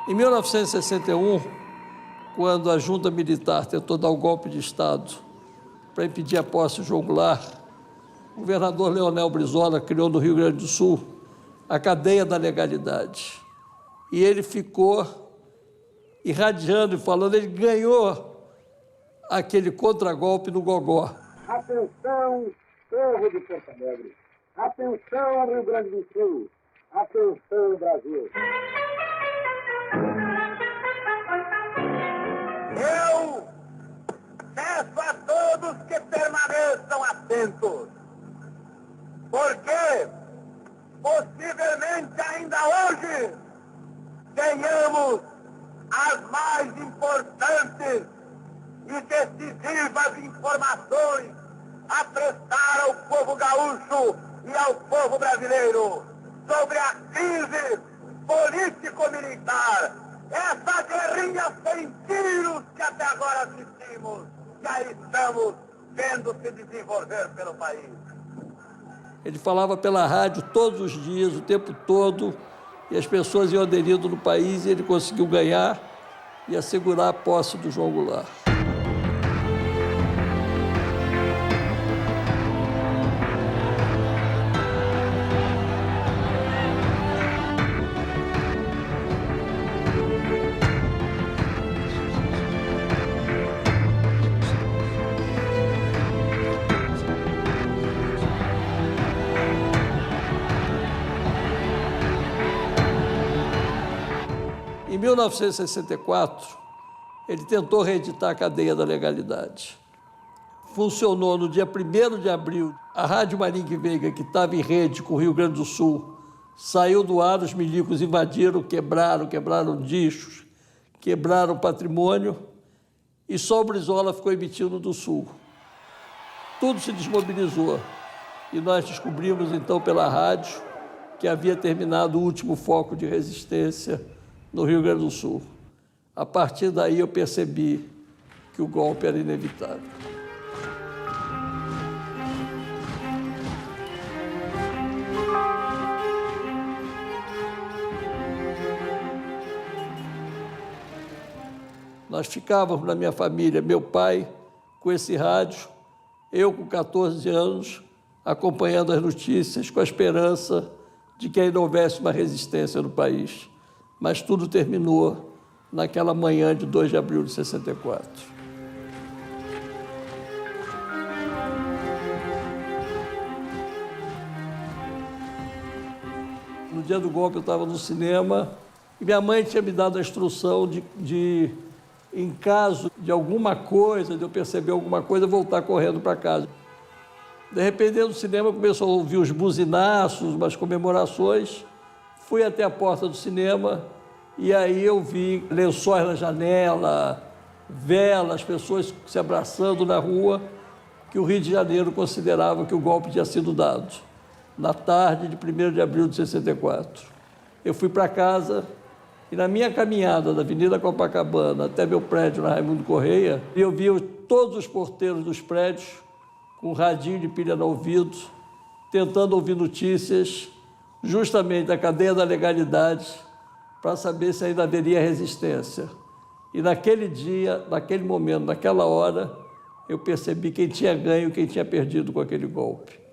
Em 1961, quando a junta militar tentou dar o golpe de Estado para impedir a posse do João Goulart, o governador Leonel Brizola criou no Rio Grande do Sul a cadeia da legalidade. E ele ficou irradiando e falando, ele ganhou aquele contragolpe no gogó. Atenção, povo de Porto Alegre. Atenção, Rio Grande do Sul. Atenção, Brasil. Eu peço a todos que permaneçam atentos, porque possivelmente ainda hoje tenhamos as mais importantes e decisivas informações a prestar ao povo gaúcho e ao povo brasileiro sobre a crise político-militar, essa guerrinha sem tiros que até agora assistimos, que aí estamos vendo se desenvolver pelo país. Ele falava pela rádio todos os dias, o tempo todo, e as pessoas iam aderindo no país, e ele conseguiu ganhar e assegurar a posse do João Goulart. Em 1964, ele tentou reeditar a cadeia da legalidade. Funcionou no dia 1º de abril. A Rádio Maringue Veiga, que estava em rede com o Rio Grande do Sul, saiu do ar, os milicos invadiram, quebraram discos, quebraram patrimônio, e só o Brizola ficou emitindo do Sul. Tudo se desmobilizou. E nós descobrimos, então, pela rádio, que havia terminado o último foco de resistência no Rio Grande do Sul. A partir daí eu percebi que o golpe era inevitável. Nós ficávamos na minha família, meu pai com esse rádio, eu com 14 anos, acompanhando as notícias com a esperança de que ainda houvesse uma resistência no país. Mas tudo terminou naquela manhã de 2 de abril de 64. No dia do golpe eu estava no cinema e minha mãe tinha me dado a instrução de em caso de alguma coisa, de eu perceber alguma coisa, voltar correndo para casa. De repente, dentro do cinema, começou a ouvir os buzinaços, umas comemorações. Fui até a porta do cinema e aí eu vi lençóis na janela, velas, pessoas se abraçando na rua, que o Rio de Janeiro considerava que o golpe tinha sido dado, na tarde de 1º de abril de 64. Eu fui para casa e na minha caminhada da Avenida Copacabana até meu prédio na Raimundo Correia, eu vi todos os porteiros dos prédios com um radinho de pilha no ouvido, tentando ouvir notícias justamente da cadeia da legalidade, para saber se ainda haveria resistência. E naquele dia, naquele momento, naquela hora, eu percebi quem tinha ganho e quem tinha perdido com aquele golpe.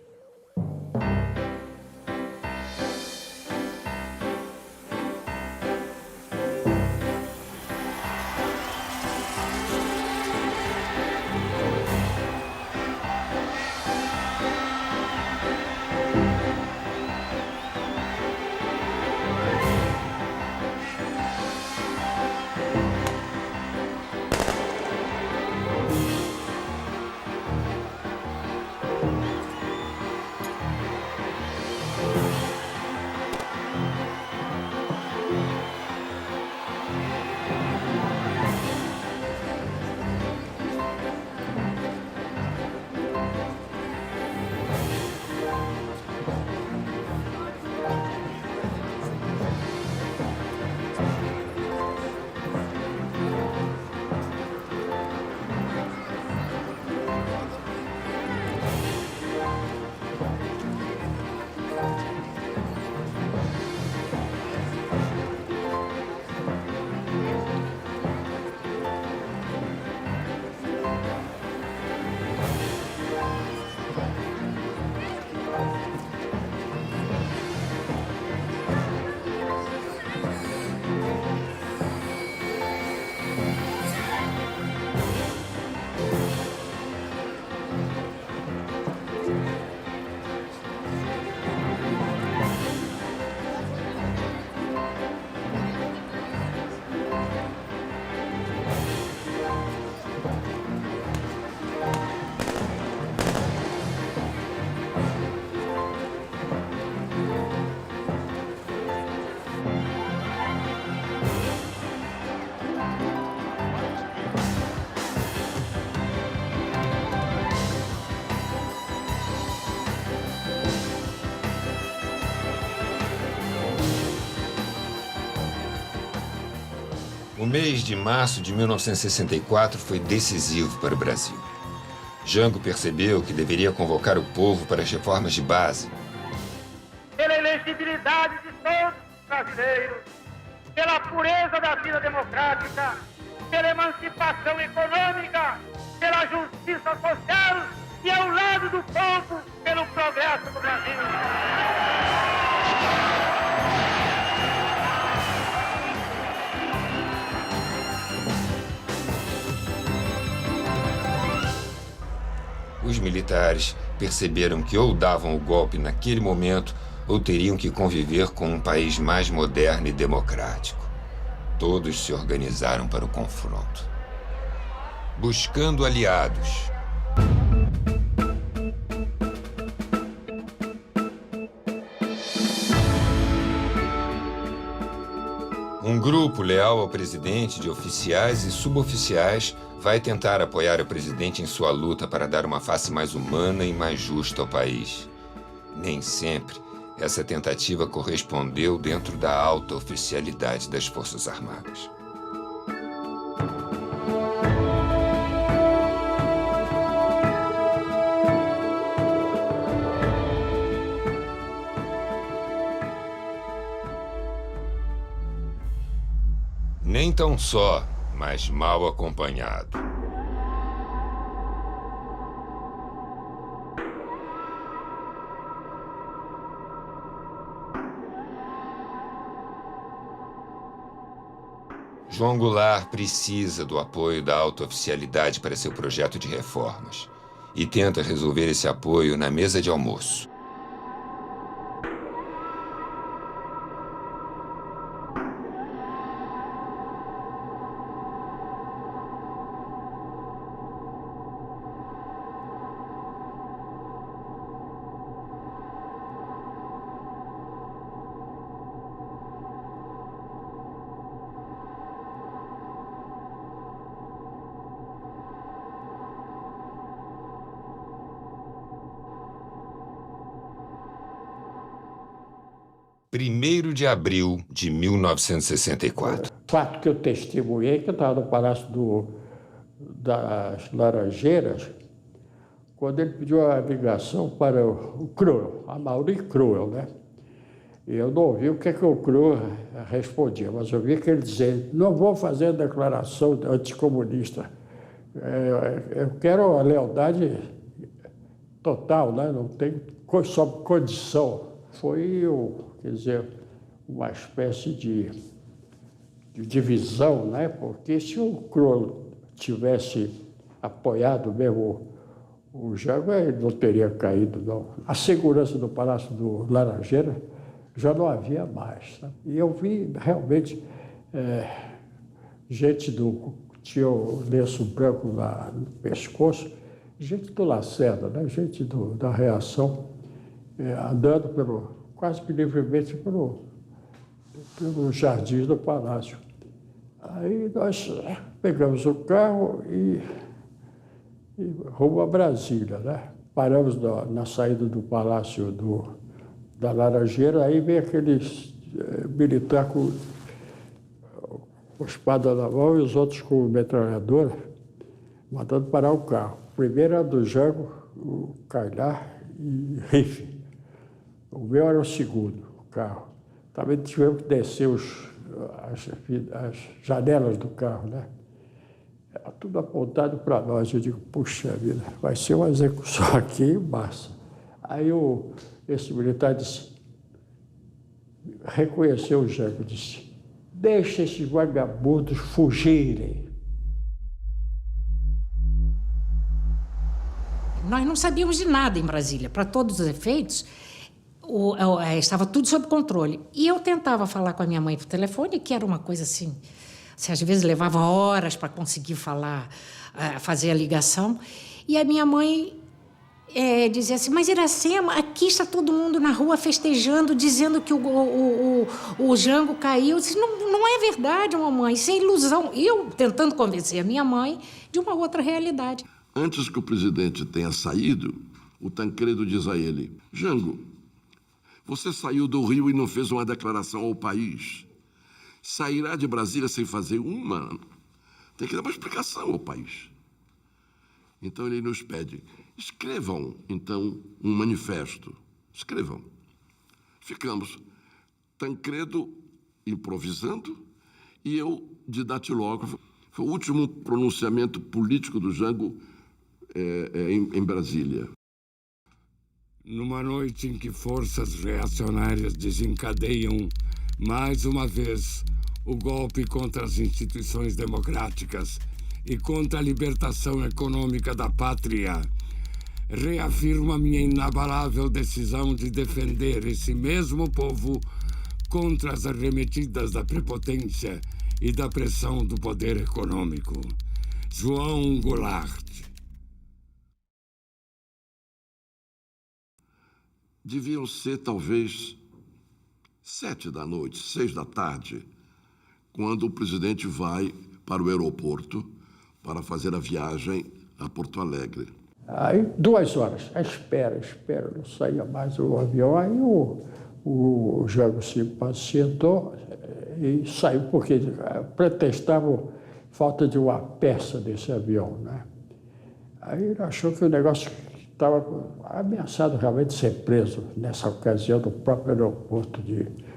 mês de março de 1964 foi decisivo para o Brasil. Jango percebeu que deveria convocar o povo para as reformas de base. Pela elegibilidade de todos os brasileiros, pela pureza da vida democrática, pela emancipação econômica, pela justiça social e ao lado do povo, pelo progresso do Brasil. Os militares perceberam que ou davam o golpe naquele momento ou teriam que conviver com um país mais moderno e democrático. Todos se organizaram para o confronto. Buscando aliados. Um grupo leal ao presidente de oficiais e suboficiais vai tentar apoiar o presidente em sua luta para dar uma face mais humana e mais justa ao país. Nem sempre essa tentativa correspondeu dentro da alta oficialidade das Forças Armadas. Nem tão só, mas mal acompanhado. João Goulart precisa do apoio da alta oficialidade para seu projeto de reformas e tenta resolver esse apoio na mesa de almoço. Primeiro de abril de 1964. O fato que eu testemunhei, que eu estava no Palácio das Laranjeiras, quando ele pediu a ligação para o Cruel, a Mauri Cruel, né? E eu não ouvi o que o Cruel respondia, mas eu vi que ele dizia: não vou fazer a declaração anticomunista. Eu quero a lealdade total, né? Não tem sob condição. Foi, quer dizer, uma espécie de divisão, né? Porque se o Cruel tivesse apoiado mesmo o Jango, ele não teria caído, não. A segurança do Palácio do Laranjeira já não havia mais. Tá? E eu vi realmente gente tinha o lenço branco no pescoço, gente do Lacerda, né? Gente da reação, andando quase que livremente pelos jardins do palácio. Aí nós pegamos o carro e rumo a Brasília, né? Paramos na saída do Palácio da Laranjeira, aí vem aqueles militar com espada na mão e os outros com metralhadora, mandando parar o carro. Primeiro era do Jango, o Cailhar e rifle. O meu era o segundo, o carro. Também tivemos que descer as janelas do carro, né? Era tudo apontado para nós. Eu digo, puxa vida, vai ser uma execução aqui em massa. Aí esse militar reconheceu o Jango e disse: deixa esses vagabundos fugirem. Nós não sabíamos de nada em Brasília, para todos os efeitos. Estava tudo sob controle. E eu tentava falar com a minha mãe por telefone, que era uma coisa assim, às vezes levava horas para conseguir falar, fazer a ligação. E a minha mãe dizia assim: mas Iracema, aqui está todo mundo na rua festejando, dizendo que o Jango caiu. Eu disse: não é verdade, mamãe, isso é ilusão. E eu tentando convencer a minha mãe de uma outra realidade. Antes que o presidente tenha saído, o Tancredo diz a ele: Jango, você saiu do Rio e não fez uma declaração ao país. sairá de Brasília sem fazer uma. Tem que dar uma explicação ao país. Então ele nos pede, escrevam, então, um manifesto. Escrevam. Ficamos Tancredo improvisando e eu de datilógrafo. Foi o último pronunciamento político do Jango em Brasília. Numa noite em que forças reacionárias desencadeiam mais uma vez o golpe contra as instituições democráticas e contra a libertação econômica da pátria, reafirmo a minha inabalável decisão de defender esse mesmo povo contra as arremetidas da prepotência e da pressão do poder econômico. João Goulart. Deviam ser, talvez, 7 da noite, 6 da tarde, quando o presidente vai para o aeroporto para fazer a viagem a Porto Alegre. Aí, 2 horas, espera, não saía mais o avião. Aí o Jango se impacientou e saiu, porque pretextavam falta de uma peça desse avião, né? Aí ele achou que o negócio estava ameaçado realmente de ser preso, nessa ocasião, do próprio aeroporto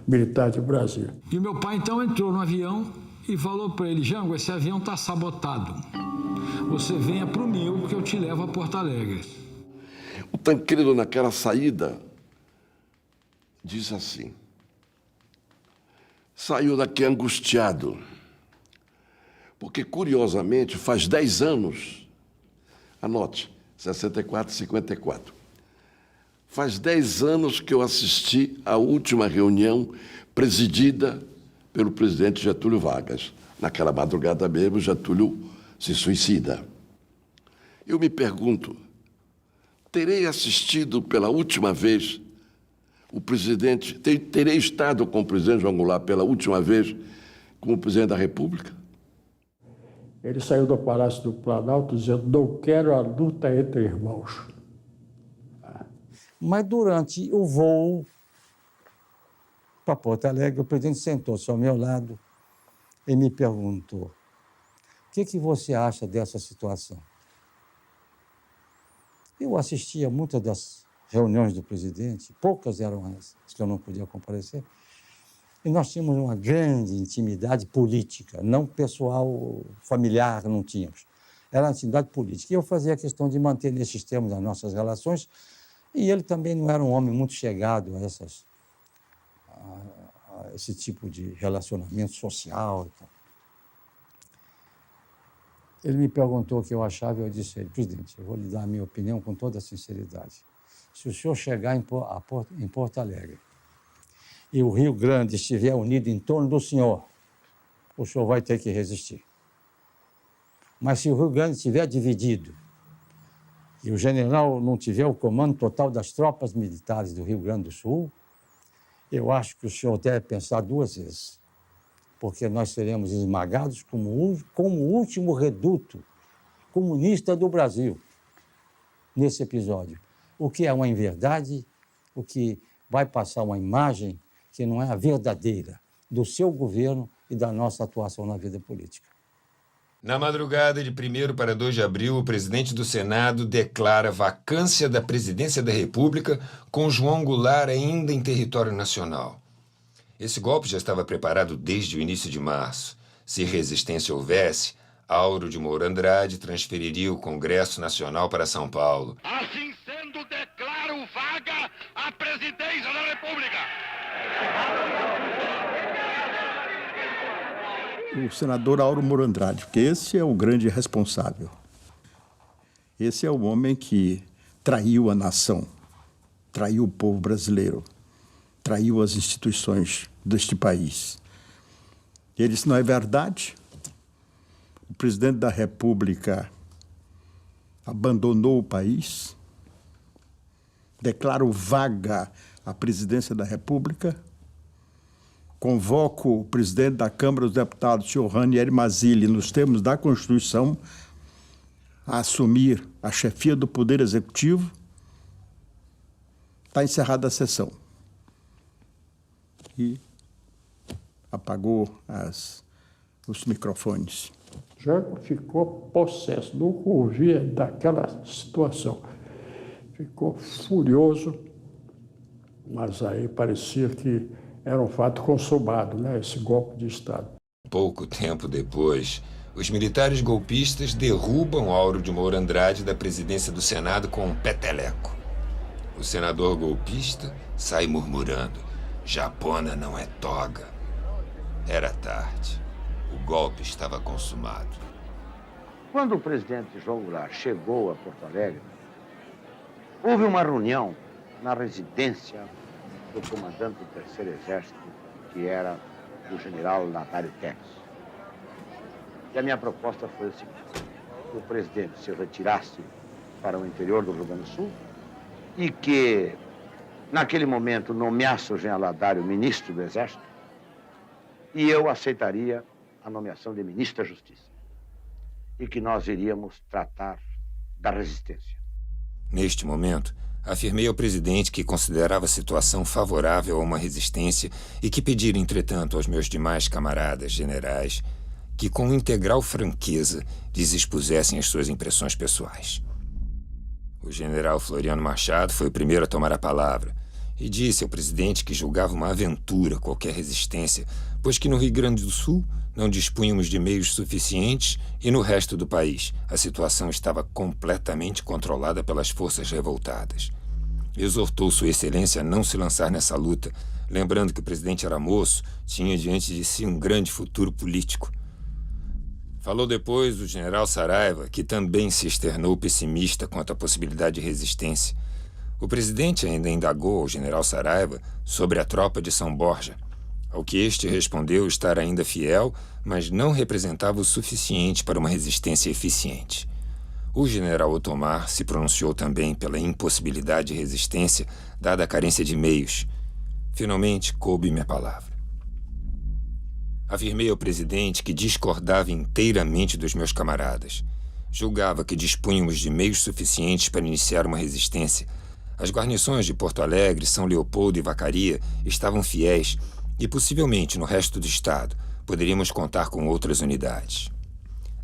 militar de Brasília. E meu pai, então, entrou no avião e falou para ele, Jango, esse avião está sabotado. Você venha para o meu que eu te levo a Porto Alegre. O Tancredo, naquela saída, diz assim, saiu daqui angustiado, porque, curiosamente, faz 10 anos, anote, 64, 54, faz 10 anos que eu assisti à última reunião presidida pelo presidente Getúlio Vargas. Naquela madrugada mesmo, Getúlio se suicida. Eu me pergunto, terei assistido pela última vez o presidente, terei estado com o presidente João Goulart pela última vez como presidente da República? Ele saiu do Palácio do Planalto dizendo, não quero a luta entre irmãos. Mas durante o voo para Porto Alegre, o presidente sentou-se ao meu lado e me perguntou, o que você acha dessa situação? Eu assistia a muitas das reuniões do presidente, poucas eram as que eu não podia comparecer, e nós tínhamos uma grande intimidade política, não pessoal, familiar, não tínhamos. Era uma intimidade política. E eu fazia questão de manter nesses termos as nossas relações, e ele também não era um homem muito chegado a esse tipo de relacionamento social. Ele me perguntou o que eu achava e eu disse a ele, presidente, eu vou lhe dar a minha opinião com toda a sinceridade. Se o senhor chegar em Porto Alegre e o Rio Grande estiver unido em torno do senhor vai ter que resistir. Mas se o Rio Grande estiver dividido e o general não tiver o comando total das tropas militares do Rio Grande do Sul, eu acho que o senhor deve pensar 2 vezes, porque nós seremos esmagados como o último reduto comunista do Brasil nesse episódio. O que é uma inverdade, o que vai passar uma imagem que não é a verdadeira do seu governo e da nossa atuação na vida política. Na madrugada de 1º para 2 de abril, o presidente do Senado declara vacância da presidência da República com João Goulart ainda em território nacional. Esse golpe já estava preparado desde o início de março. Se resistência houvesse, Auro de Moura Andrade transferiria o Congresso Nacional para São Paulo. Assim sendo, declaro vaga a presidência da República. O senador Auro Moura Andrade, porque esse é o grande responsável. Esse é o homem que traiu a nação, traiu o povo brasileiro, traiu as instituições deste país. Ele disse, não é verdade? O presidente da República abandonou o país, declaro vaga a presidência da República, convoco o presidente da Câmara dos Deputados, senhor Ranieri Mazzilli, nos termos da Constituição, a assumir a chefia do Poder Executivo. Está encerrada a sessão. E apagou os microfones. Jango ficou possesso, não ouvia daquela situação. Ficou furioso, mas aí parecia que era um fato consumado, né, esse golpe de Estado. Pouco tempo depois, os militares golpistas derrubam Auro de Moura Andrade da presidência do Senado com um peteleco. O senador golpista sai murmurando: "Japona não é toga." Era tarde. O golpe estava consumado. Quando o presidente João Goulart chegou a Porto Alegre, houve uma reunião na residência do comandante do Terceiro Exército, que era o general Nadário Teles. E a minha proposta foi o seguinte: que o presidente se retirasse para o interior do Rio Grande do Sul e que, naquele momento, nomeasse o general Nadário ministro do Exército, e eu aceitaria a nomeação de ministro da Justiça, e que nós iríamos tratar da resistência. Neste momento, afirmei ao presidente que considerava a situação favorável a uma resistência e que pedira, entretanto, aos meus demais camaradas generais que, com integral franqueza, lhes expusessem as suas impressões pessoais. O general Floriano Machado foi o primeiro a tomar a palavra e disse ao presidente que julgava uma aventura qualquer resistência, pois que no Rio Grande do Sul não dispunhamos de meios suficientes e no resto do país a situação estava completamente controlada pelas forças revoltadas. Exortou Sua Excelência a não se lançar nessa luta, lembrando que o presidente era moço, tinha diante de si um grande futuro político. Falou depois o general Saraiva, que também se externou pessimista quanto à possibilidade de resistência. O presidente ainda indagou ao general Saraiva sobre a tropa de São Borja, ao que este respondeu estar ainda fiel, mas não representava o suficiente para uma resistência eficiente. O general Otomar se pronunciou também pela impossibilidade de resistência, dada a carência de meios. Finalmente, coube-me a palavra. Afirmei ao presidente que discordava inteiramente dos meus camaradas. Julgava que dispunhamos de meios suficientes para iniciar uma resistência. As guarnições de Porto Alegre, São Leopoldo e Vacaria estavam fiéis e, possivelmente, no resto do estado, poderíamos contar com outras unidades.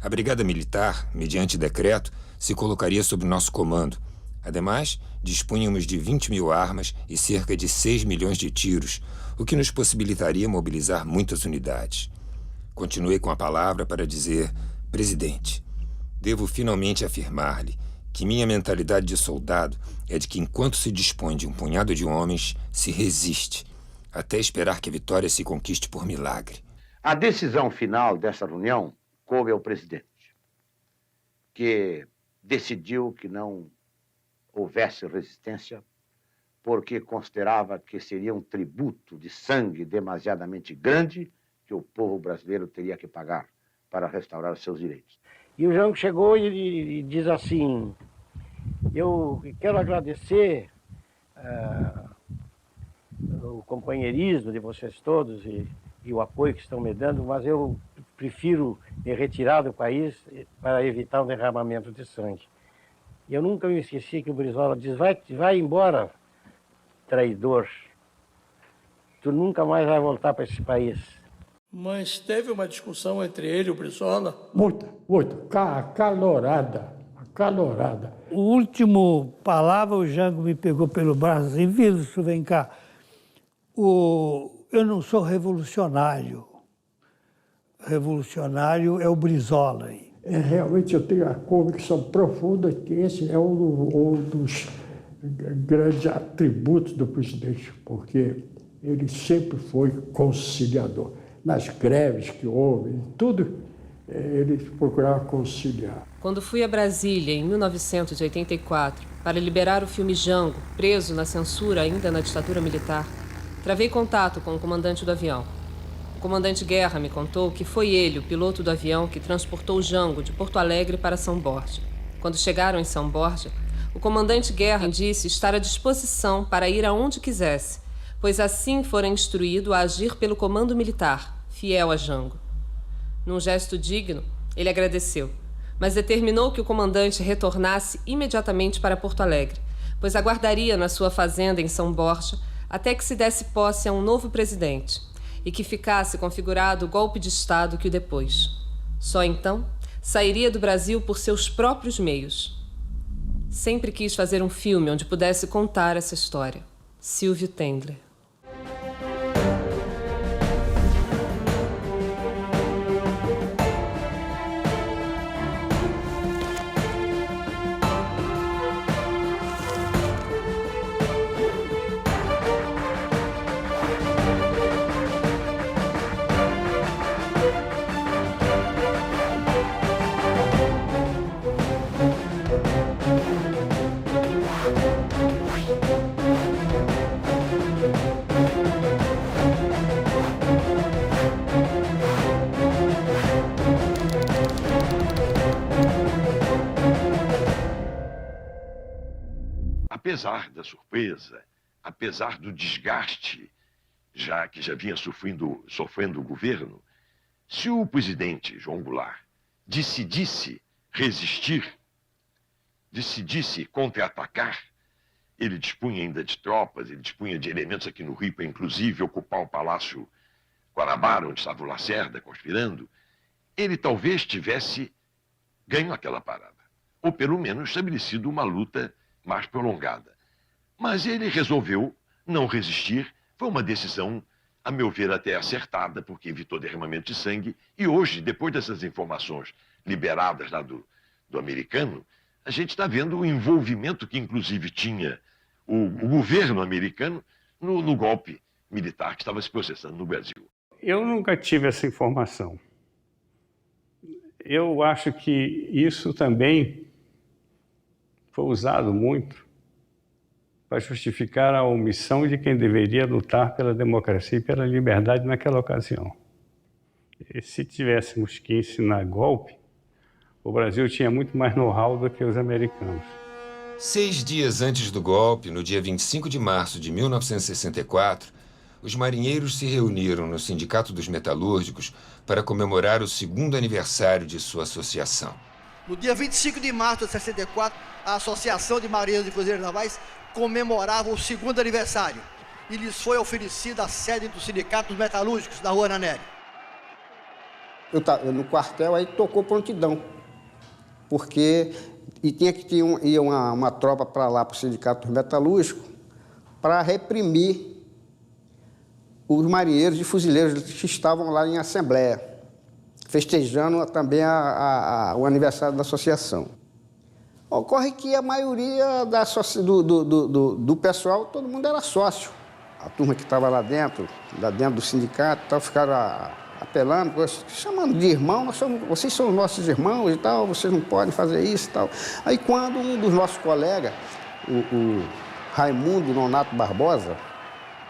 A Brigada Militar, mediante decreto, se colocaria sob nosso comando. Ademais, dispunhamos de 20.000 armas e cerca de 6 milhões de tiros, o que nos possibilitaria mobilizar muitas unidades. Continuei com a palavra para dizer: "Presidente, devo finalmente afirmar-lhe que minha mentalidade de soldado é de que, enquanto se dispõe de um punhado de homens, se resiste, até esperar que a vitória se conquiste por milagre." A decisão final dessa reunião coube ao presidente, que decidiu que não houvesse resistência porque considerava que seria um tributo de sangue demasiadamente grande que o povo brasileiro teria que pagar para restaurar os seus direitos. E o Jango chegou e diz assim: "Eu quero agradecer o companheirismo de vocês todos e o apoio que estão me dando, mas eu prefiro me retirar do país para evitar o derramamento de sangue." E eu nunca me esqueci que o Brizola diz: vai embora, traidor. Tu nunca mais vai voltar para esse país. Mas teve uma discussão entre ele e o Brizola? Muito, acalorada. O último palavra, o Jango me pegou pelo braço assim: "Wilson, vem cá. Eu não sou revolucionário. Revolucionário é o Brizola." Realmente eu tenho a convicção profunda que esse é um dos grandes atributos do presidente, porque ele sempre foi conciliador. Nas greves que houve, em tudo, ele procurava conciliar. Quando fui a Brasília, em 1984, para liberar o filme Jango, preso na censura ainda na ditadura militar, travei contato com o comandante do avião. O comandante Guerra me contou que foi ele, o piloto do avião, que transportou Jango de Porto Alegre para São Borja. Quando chegaram em São Borja, o comandante Guerra disse estar à disposição para ir aonde quisesse, pois assim fora instruído a agir pelo comando militar, fiel a Jango. Num gesto digno, ele agradeceu, mas determinou que o comandante retornasse imediatamente para Porto Alegre, pois aguardaria na sua fazenda em São Borja até que se desse posse a um novo presidente, e que ficasse configurado o golpe de Estado que o depôs. Só então sairia do Brasil por seus próprios meios. Sempre quis fazer um filme onde pudesse contar essa história. Silvio Tendler. Apesar da surpresa, apesar do desgaste que já vinha sofrendo o governo, se o presidente João Goulart decidisse resistir, decidisse contra-atacar, ele dispunha ainda de tropas, ele dispunha de elementos aqui no Rio para, inclusive, ocupar o Palácio Guanabara, onde estava o Lacerda conspirando, ele talvez tivesse ganho aquela parada, ou pelo menos estabelecido uma luta mais prolongada. Mas ele resolveu não resistir. Foi uma decisão, a meu ver, até acertada, porque evitou derramamento de sangue. E hoje, depois dessas informações liberadas lá do americano, a gente está vendo o envolvimento que, inclusive, tinha o governo americano no golpe militar que estava se processando no Brasil. Eu nunca tive essa informação. Eu acho que isso também foi usado muito para justificar a omissão de quem deveria lutar pela democracia e pela liberdade naquela ocasião. E se tivéssemos que ensinar golpe, o Brasil tinha muito mais know-how do que os americanos. 6 dias antes do golpe, no dia 25 de março de 1964, os marinheiros se reuniram no Sindicato dos Metalúrgicos para comemorar o 2º aniversário de sua associação. No dia 25 de março de 64, a Associação de Marinheiros e Fuzileiros Navais comemorava o 2º aniversário e lhes foi oferecida a sede do Sindicato dos Metalúrgicos, na Rua Ananeri. Eu no quartel, aí tocou prontidão, porque tinha que ir uma tropa para lá, para o Sindicato dos Metalúrgicos, para reprimir os marinheiros e fuzileiros que estavam lá em assembleia, festejando também o aniversário da associação. Ocorre que a maioria do pessoal, todo mundo era sócio. A turma que estava lá dentro do sindicato, tal, ficaram apelando, chamando de irmão, vocês são nossos irmãos e tal, vocês não podem fazer isso e tal. Aí quando um dos nossos colegas, o Raimundo Nonato Barbosa,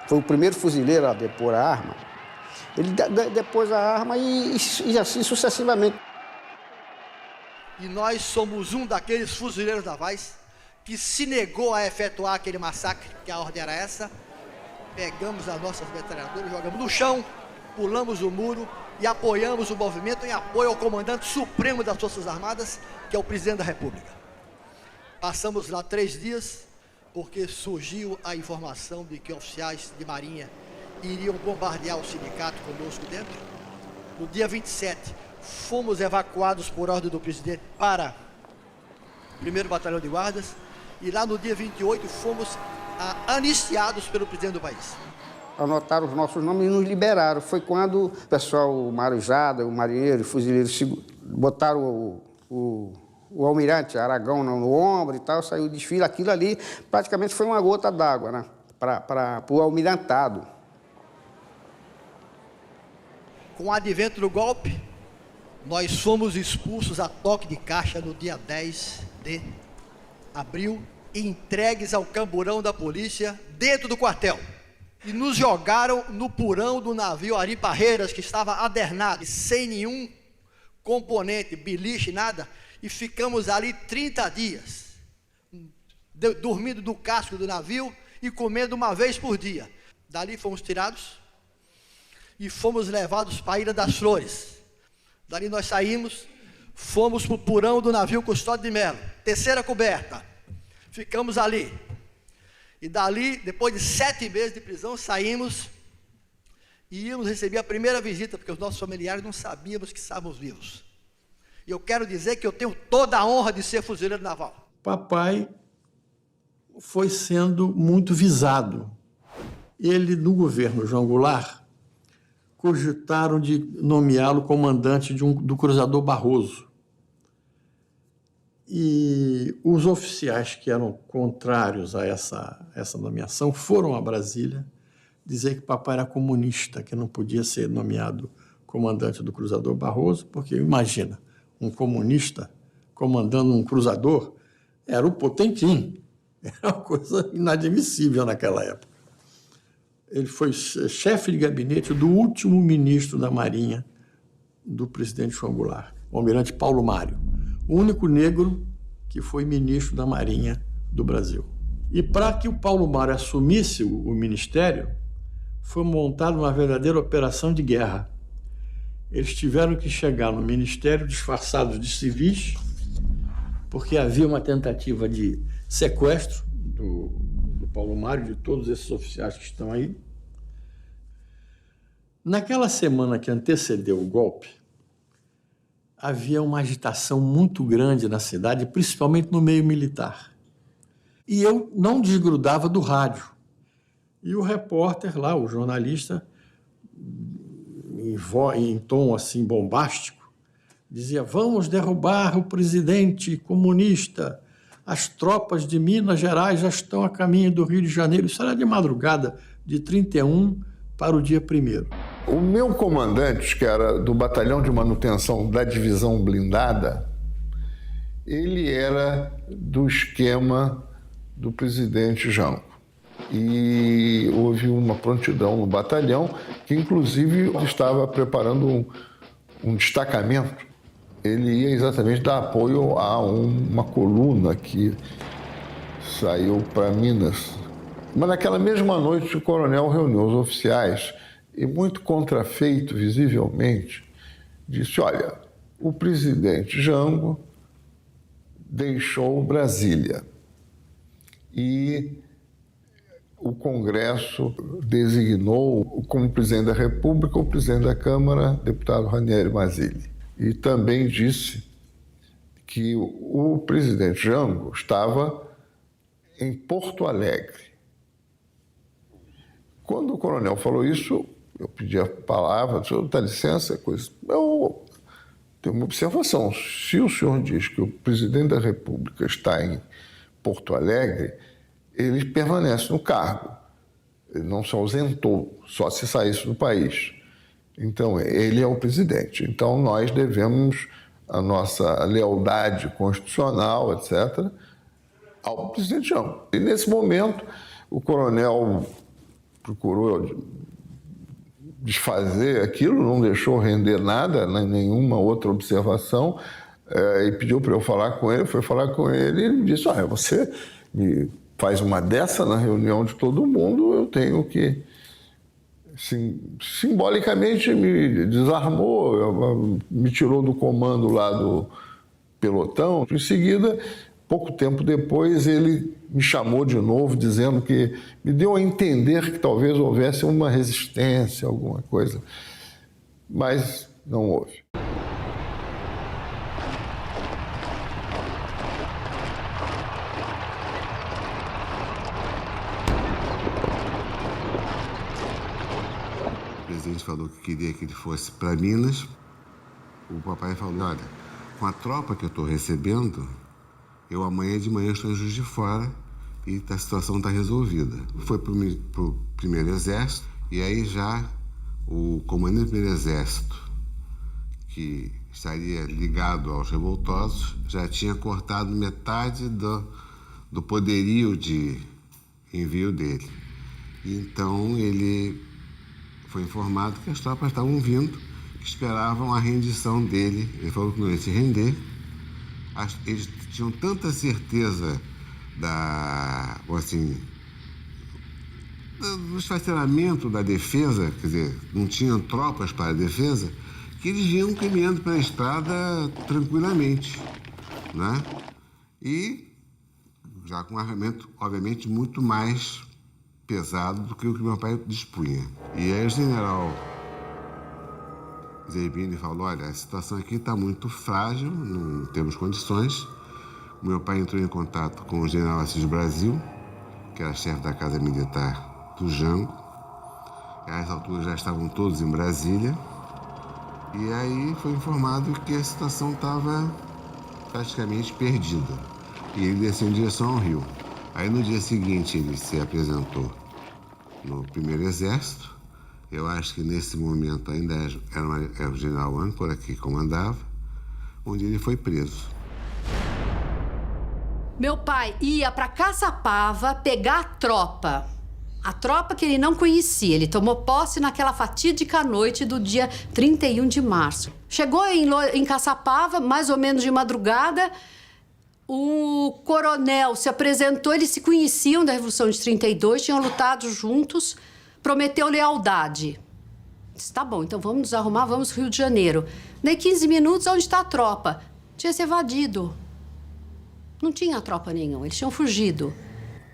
foi o primeiro fuzileiro a depor a arma, ele depôs a arma e assim sucessivamente. E nós somos um daqueles fuzileiros navais que se negou a efetuar aquele massacre, que a ordem era essa. Pegamos as nossas metralhadoras, jogamos no chão, pulamos o muro e apoiamos o movimento em apoio ao comandante supremo das Forças Armadas, que é o presidente da República. Passamos lá 3 dias, porque surgiu a informação de que oficiais de marinha iriam bombardear o sindicato conosco dentro. No dia 27, fomos evacuados por ordem do presidente para o 1º Batalhão de Guardas e lá no dia 28 fomos anistiados pelo presidente do país. Anotaram os nossos nomes e nos liberaram. Foi quando o pessoal, o marujada, o marinheiro, o fuzileiro, botaram o almirante Aragão no ombro e tal, saiu o desfile. Aquilo ali praticamente foi uma gota d'água, né, para o almirantado. Com o advento do golpe, nós fomos expulsos a toque de caixa no dia 10 de abril e entregues ao camburão da polícia dentro do quartel. E nos jogaram no porão do navio Ari Parreiras, que estava adernado, sem nenhum componente, beliche, nada, e ficamos ali 30 dias, dormindo no casco do navio e comendo uma vez por dia. Dali fomos tirados e fomos levados para a Ilha das Flores. Dali nós saímos, fomos para o porão do navio Custódio de Melo, 3ª coberta. Ficamos ali. E dali, depois de 7 meses de prisão, saímos e íamos receber a primeira visita, porque os nossos familiares não sabíamos que estávamos vivos. E eu quero dizer que eu tenho toda a honra de ser fuzileiro naval. Papai foi sendo muito visado. Ele, no governo João Goulart, cogitaram de nomeá-lo comandante do cruzador Barroso. E os oficiais que eram contrários a essa nomeação foram a Brasília dizer que papai era comunista, que não podia ser nomeado comandante do cruzador Barroso, porque, imagina, um comunista comandando um cruzador era o Potemkin. Era uma coisa inadmissível naquela época. Ele foi chefe de gabinete do último ministro da Marinha do presidente João Goulart, o almirante Paulo Mário, o único negro que foi ministro da Marinha do Brasil. E para que o Paulo Mário assumisse o ministério, foi montada uma verdadeira operação de guerra. Eles tiveram que chegar no ministério disfarçados de civis, porque havia uma tentativa de sequestro do Paulo Mário, de todos esses oficiais que estão aí. Naquela semana que antecedeu o golpe, havia uma agitação muito grande na cidade, principalmente no meio militar. E eu não desgrudava do rádio. E o repórter lá, o jornalista, em tom assim bombástico, dizia: vamos derrubar o presidente comunista, as tropas de Minas Gerais já estão a caminho do Rio de Janeiro. Isso era de madrugada, de 31 para o dia 1º. O meu comandante, que era do batalhão de manutenção da divisão blindada, ele era do esquema do presidente Jango. E houve uma prontidão no batalhão, que inclusive estava preparando um destacamento. Ele ia exatamente dar apoio a uma coluna que saiu para Minas. Mas naquela mesma noite o coronel reuniu os oficiais e, muito contrafeito visivelmente, disse: olha, o presidente Jango deixou Brasília e o Congresso designou como presidente da República o presidente da Câmara, deputado Ranieri Mazzilli. E também disse que o presidente Jango estava em Porto Alegre. Quando o coronel falou isso, eu pedi a palavra, disse: dá licença, coisa. Eu tenho uma observação. Se o senhor diz que o presidente da República está em Porto Alegre, ele permanece no cargo. Ele não se ausentou, só se saísse do país. Então, ele é o presidente. Então, nós devemos a nossa lealdade constitucional, etc., ao presidente Jango. E, nesse momento, o coronel procurou desfazer aquilo, não deixou render nada, nenhuma outra observação, e pediu para eu falar com ele. Fui falar com ele e ele disse: olha, você me faz uma dessa na reunião de todo mundo, eu tenho que... simbolicamente me desarmou, me tirou do comando lá do pelotão. Em seguida, pouco tempo depois, ele me chamou de novo, dizendo que me deu a entender que talvez houvesse uma resistência, alguma coisa, mas não houve. O presidente falou que queria que ele fosse para Minas. O papai falou: olha, com a tropa que eu estou recebendo, eu amanhã de manhã estou em Juiz de Fora e a situação está resolvida. Foi para o primeiro exército, e aí já o comandante do primeiro exército, que estaria ligado aos revoltosos, já tinha cortado metade do poderio de envio dele. Então ele foi informado que as tropas estavam vindo, que esperavam a rendição dele. Ele falou que não ia se render. Eles tinham tanta certeza do esfacelamento da defesa, quer dizer, não tinham tropas para a defesa, que eles vinham caminhando pela estrada tranquilamente, né? E já com um armamento, obviamente, muito mais pesado do que o que meu pai dispunha. E aí o general Zerbini falou, olha, a situação aqui está muito frágil, não temos condições. O meu pai entrou em contato com o general Assis Brasil, que era chefe da Casa Militar do Jango. A essa altura já estavam todos em Brasília. E aí foi informado que a situação estava praticamente perdida. E ele desceu em direção ao Rio. Aí no dia seguinte ele se apresentou no Primeiro Exército. Eu acho que nesse momento ainda era o general Âncora que comandava, onde ele foi preso. Meu pai ia para Caçapava pegar a tropa que ele não conhecia. Ele tomou posse naquela fatídica noite do dia 31 de março. Chegou em Caçapava, mais ou menos de madrugada, o coronel se apresentou, eles se conheciam da Revolução de 32, tinham lutado juntos, prometeu lealdade. Disse, tá bom, então vamos nos arrumar, vamos pro Rio de Janeiro. Daí 15 minutos, onde está a tropa? Tinha se evadido. Não tinha tropa nenhuma, eles tinham fugido.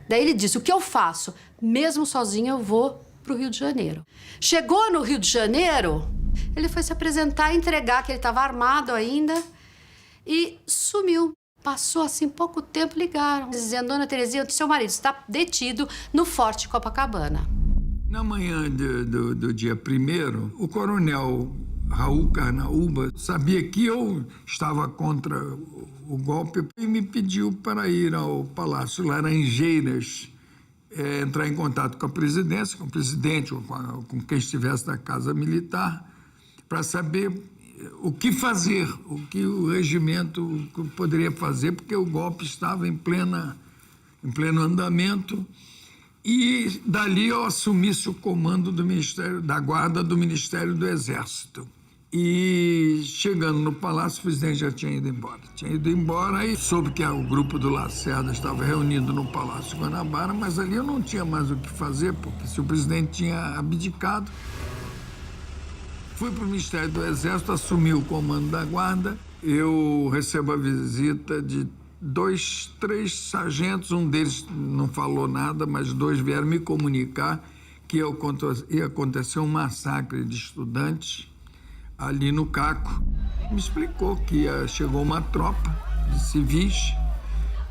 Daí ele disse, o que eu faço? Mesmo sozinho eu vou pro Rio de Janeiro. Chegou no Rio de Janeiro, ele foi se apresentar, entregar que ele estava armado ainda e sumiu. Passou assim pouco tempo, ligaram, dizendo, Dona Terezinha, seu marido está detido no Forte Copacabana. Na manhã do dia 1º, o coronel Raul Carnaúba sabia que eu estava contra o golpe e me pediu para ir ao Palácio Laranjeiras, entrar em contato com a presidência, com o presidente ou com quem estivesse da Casa Militar, para saber o que fazer, o que o regimento poderia fazer, porque o golpe estava em pleno andamento. E dali eu assumisse o comando do Ministério da Guarda do Ministério do Exército. E chegando no palácio, o presidente já tinha ido embora. Tinha ido embora e soube que o grupo do Lacerda estava reunido no Palácio Guanabara, mas ali eu não tinha mais o que fazer, porque se o presidente tinha abdicado. Fui para o Ministério do Exército, assumi o comando da Guarda. Eu recebo a visita de 3 sargentos, um deles não falou nada, mas 2 vieram me comunicar que ia acontecer um massacre de estudantes ali no Caco. Me explicou que chegou uma tropa de civis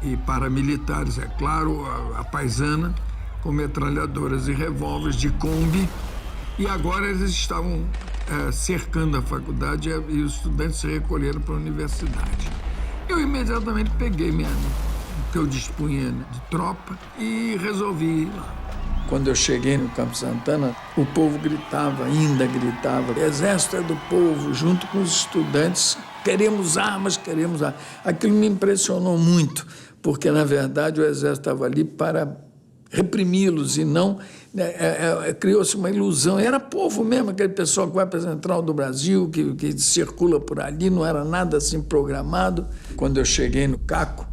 e paramilitares, é claro, a paisana, com metralhadoras e revólveres de Kombi, e agora eles estavam cercando a faculdade e os estudantes se recolheram para a universidade. Eu imediatamente peguei o que eu dispunha de tropa e resolvi ir lá. Quando eu cheguei no Campo Santana, o povo ainda gritava, Exército é do povo, junto com os estudantes, queremos armas, queremos armas. Aquilo me impressionou muito, porque, na verdade, o Exército estava ali para reprimi-los e não... criou-se uma ilusão. Era povo mesmo, aquele pessoal que vai para a Central do Brasil, que circula por ali, não era nada assim programado. Quando eu cheguei no Caco,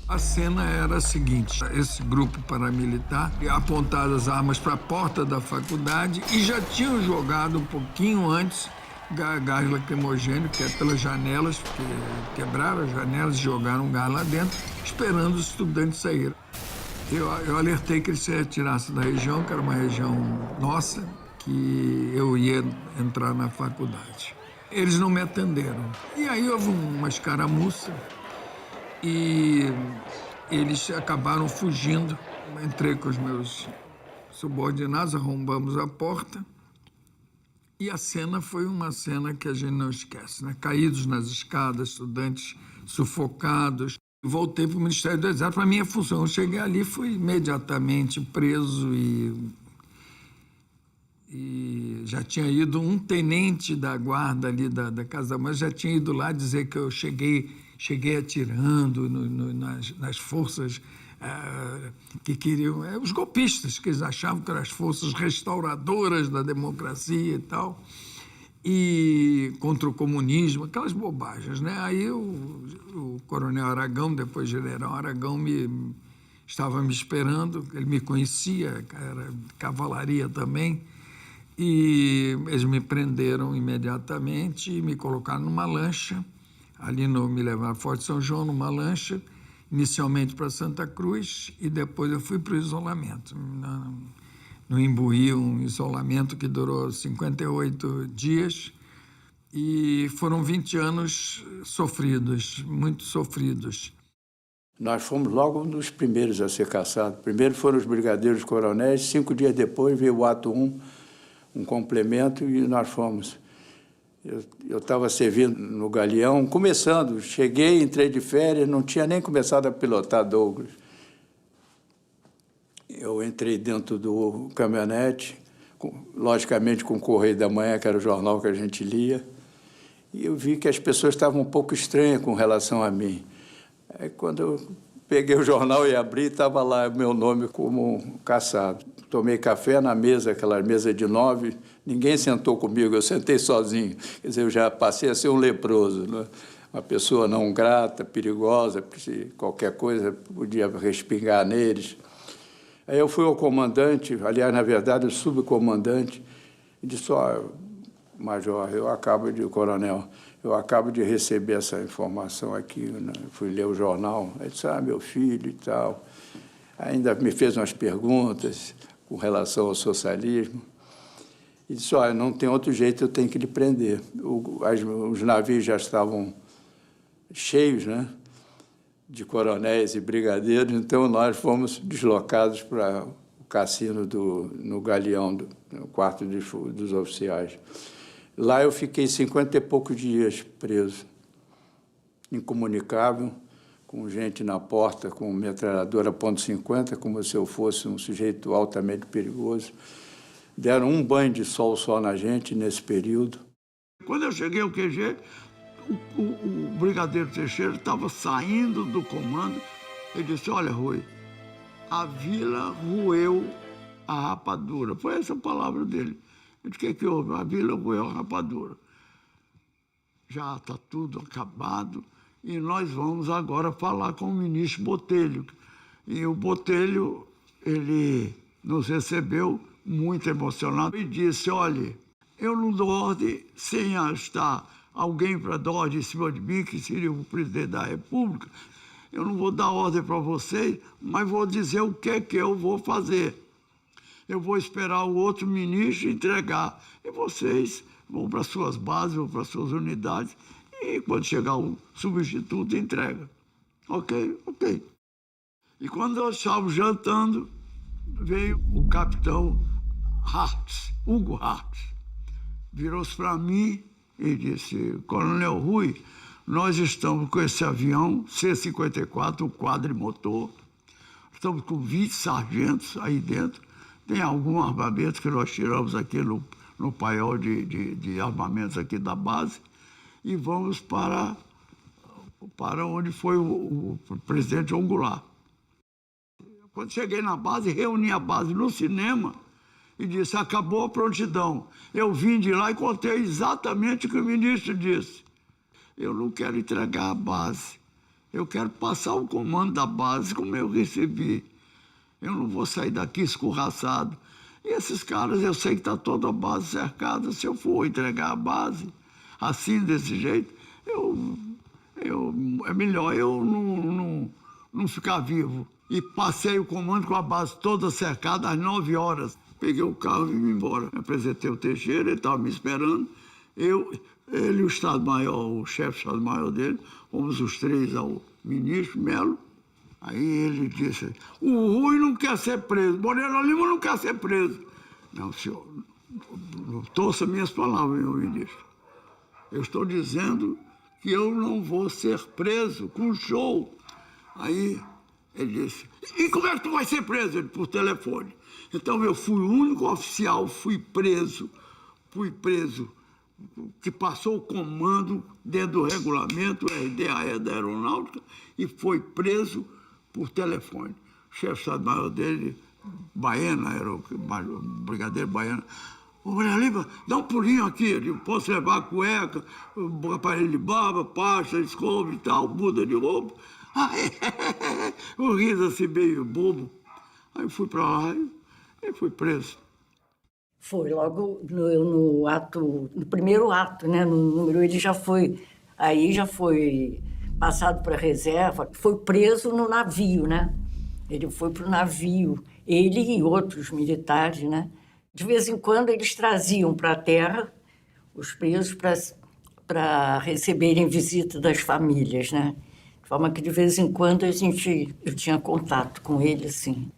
a cena era a seguinte, esse grupo paramilitar apontava as armas para a porta da faculdade e já tinham jogado um pouquinho antes gás lacrimogêneo, que é pelas janelas, porque quebraram as janelas e jogaram gás lá dentro, esperando os estudantes saírem. Eu alertei que eles se retirassem da região, que era uma região nossa, que eu ia entrar na faculdade. Eles não me atenderam. E aí houve uma escaramuça e eles acabaram fugindo. Entrei com os meus subordinados, arrombamos a porta e a cena foi uma cena que a gente não esquece, né? Caídos nas escadas, estudantes sufocados. Voltei para o Ministério do Exército, para a minha função. Eu cheguei ali, fui imediatamente preso e já tinha ido um tenente da guarda ali da Casa da Mãe, já tinha ido lá dizer que eu cheguei atirando nas forças que queriam... os golpistas, que eles achavam que eram as forças restauradoras da democracia e tal, e contra o comunismo, aquelas bobagens, né? Aí o coronel Aragão, depois general Aragão, estava me esperando, ele me conhecia, era de cavalaria também, e eles me prenderam imediatamente e me colocaram numa lancha, me levaram a Forte São João numa lancha, inicialmente para Santa Cruz, e depois eu fui para o isolamento. no Imbuí, um isolamento que durou 58 dias. E foram 20 anos sofridos, muito sofridos. Nós fomos logo um dos primeiros a ser caçados. Primeiro foram os brigadeiros coronéis, 5 dias depois veio o ato 1, um complemento, e nós fomos. Eu estava servindo no Galeão, começando, cheguei, entrei de férias, não tinha nem começado a pilotar Douglas. Eu entrei dentro do caminhonete, logicamente com o Correio da Manhã, que era o jornal que a gente lia, e eu vi que as pessoas estavam um pouco estranhas com relação a mim. Aí, quando eu peguei o jornal e abri, estava lá o meu nome como caçado. Tomei café na mesa, aquela mesa de 9, ninguém sentou comigo, eu sentei sozinho. Quer dizer, eu já passei a ser um leproso, né? Uma pessoa não grata, perigosa, porque se qualquer coisa podia respingar neles. Aí eu fui ao comandante, aliás, na verdade, o subcomandante, e disse: ó, major, coronel, eu acabo de receber essa informação aqui, né? Fui ler o jornal, ele disse: meu filho e tal. Ainda me fez umas perguntas com relação ao socialismo. E disse: olha, não tem outro jeito, eu tenho que lhe prender. Os navios já estavam cheios, né, de coronéis e brigadeiros, então nós fomos deslocados para o cassino no Galeão, no quarto dos oficiais. Lá eu fiquei 50 e poucos dias preso, incomunicável, com gente na porta, com metralhadora .50, como se eu fosse um sujeito altamente perigoso. Deram um banho de sol só na gente nesse período. Quando eu cheguei ao QG, o brigadeiro Teixeira estava saindo do comando. Ele disse: olha, Rui, a vila roeu a rapadura. Foi essa a palavra dele. Eu disse: o que houve? A vila roeu a rapadura. Já está tudo acabado e nós vamos agora falar com o ministro Botelho. E o Botelho, ele nos recebeu muito emocionado e disse: olha, eu não dou ordem sem estar alguém para dar ordem em cima de mim, que seria o presidente da República. Eu não vou dar ordem para vocês, mas vou dizer o que é que eu vou fazer. Eu vou esperar o outro ministro entregar. E vocês vão para suas bases, vão para suas unidades, e quando chegar o substituto, entrega. Ok? Ok. E quando nós estávamos jantando, veio o capitão Hartz, Hugo Hartz. Virou-se para mim e disse: Coronel Rui, nós estamos com esse avião C-54, o quadrimotor. Estamos com 20 sargentos aí dentro. Tem algum armamento que nós tiramos aqui no paiol de armamentos aqui da base. E vamos para onde foi o presidente João Goulart. Quando cheguei na base, reuni a base no cinema e disse: acabou a prontidão. Eu vim de lá e contei exatamente o que o ministro disse. Eu não quero entregar a base. Eu quero passar o comando da base como eu recebi. Eu não vou sair daqui escorraçado. E esses caras, eu sei que está toda a base cercada. Se eu for entregar a base assim, desse jeito, é melhor eu não ficar vivo. E passei o comando com a base toda cercada às 9 horas. Peguei o carro e vim embora. Me apresentei o Teixeira, ele estava me esperando. Ele e o Estado-Maior, o chefe do Estado-Maior dele, fomos os três ao ministro Melo. Aí ele disse: o Rui não quer ser preso, Moreira Lima não quer ser preso. Não, senhor, torça minhas palavras, meu ministro. Eu estou dizendo que eu não vou ser preso com show. Aí ele disse: e como é que tu vai ser preso? Ele, por telefone. Então eu fui o único oficial, fui preso, que passou o comando dentro do regulamento, o RDAE da Aeronáutica, e foi preso por telefone. O chefe de Estado-Maior dele, Baena, era o brigadeiro Baena: ô, Moreira Lima, dá um pulinho aqui, eu posso levar a cueca, o aparelho de barba, pasta, escova e tal, muda de roupa. O riso assim meio bobo. Aí fui para lá e fui preso. Foi logo no primeiro ato, né? No número, ele já foi passado para reserva, foi preso no navio, né? Ele foi para o navio, ele e outros militares, né? De vez em quando eles traziam para a terra os presos para receberem visita das famílias, né? De forma que de vez em quando eu tinha contato com ele, assim.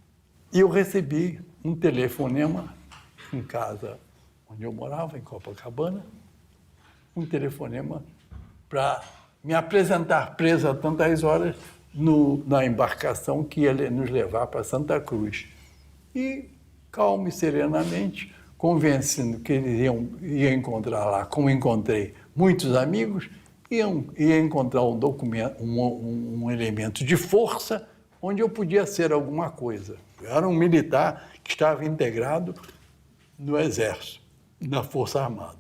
E eu recebi um telefonema em casa onde eu morava, em Copacabana, um telefonema para me apresentar preso a tantas horas na embarcação que ia nos levar para Santa Cruz. E, calmo e serenamente, convencendo que eles iam encontrar lá, como encontrei muitos amigos, ia encontrar um documento, um elemento de força onde eu podia ser alguma coisa. Eu era um militar que estava integrado no Exército, na Força Armada.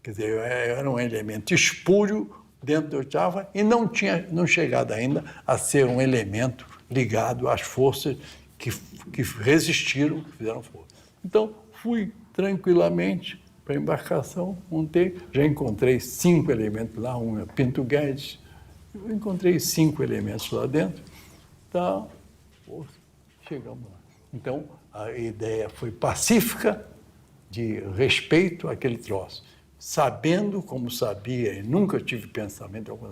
Quer dizer, eu era um elemento espúrio dentro do Oitava e não chegado ainda a ser um elemento ligado às forças que resistiram, que fizeram força. Então, fui tranquilamente para a embarcação, montei, já encontrei 5 elementos lá, um é Pinto Guedes, eu encontrei 5 elementos lá dentro, então, chegamos lá. Então, a ideia foi pacífica, de respeito àquele troço, sabendo, como sabia, e nunca tive pensamento algum,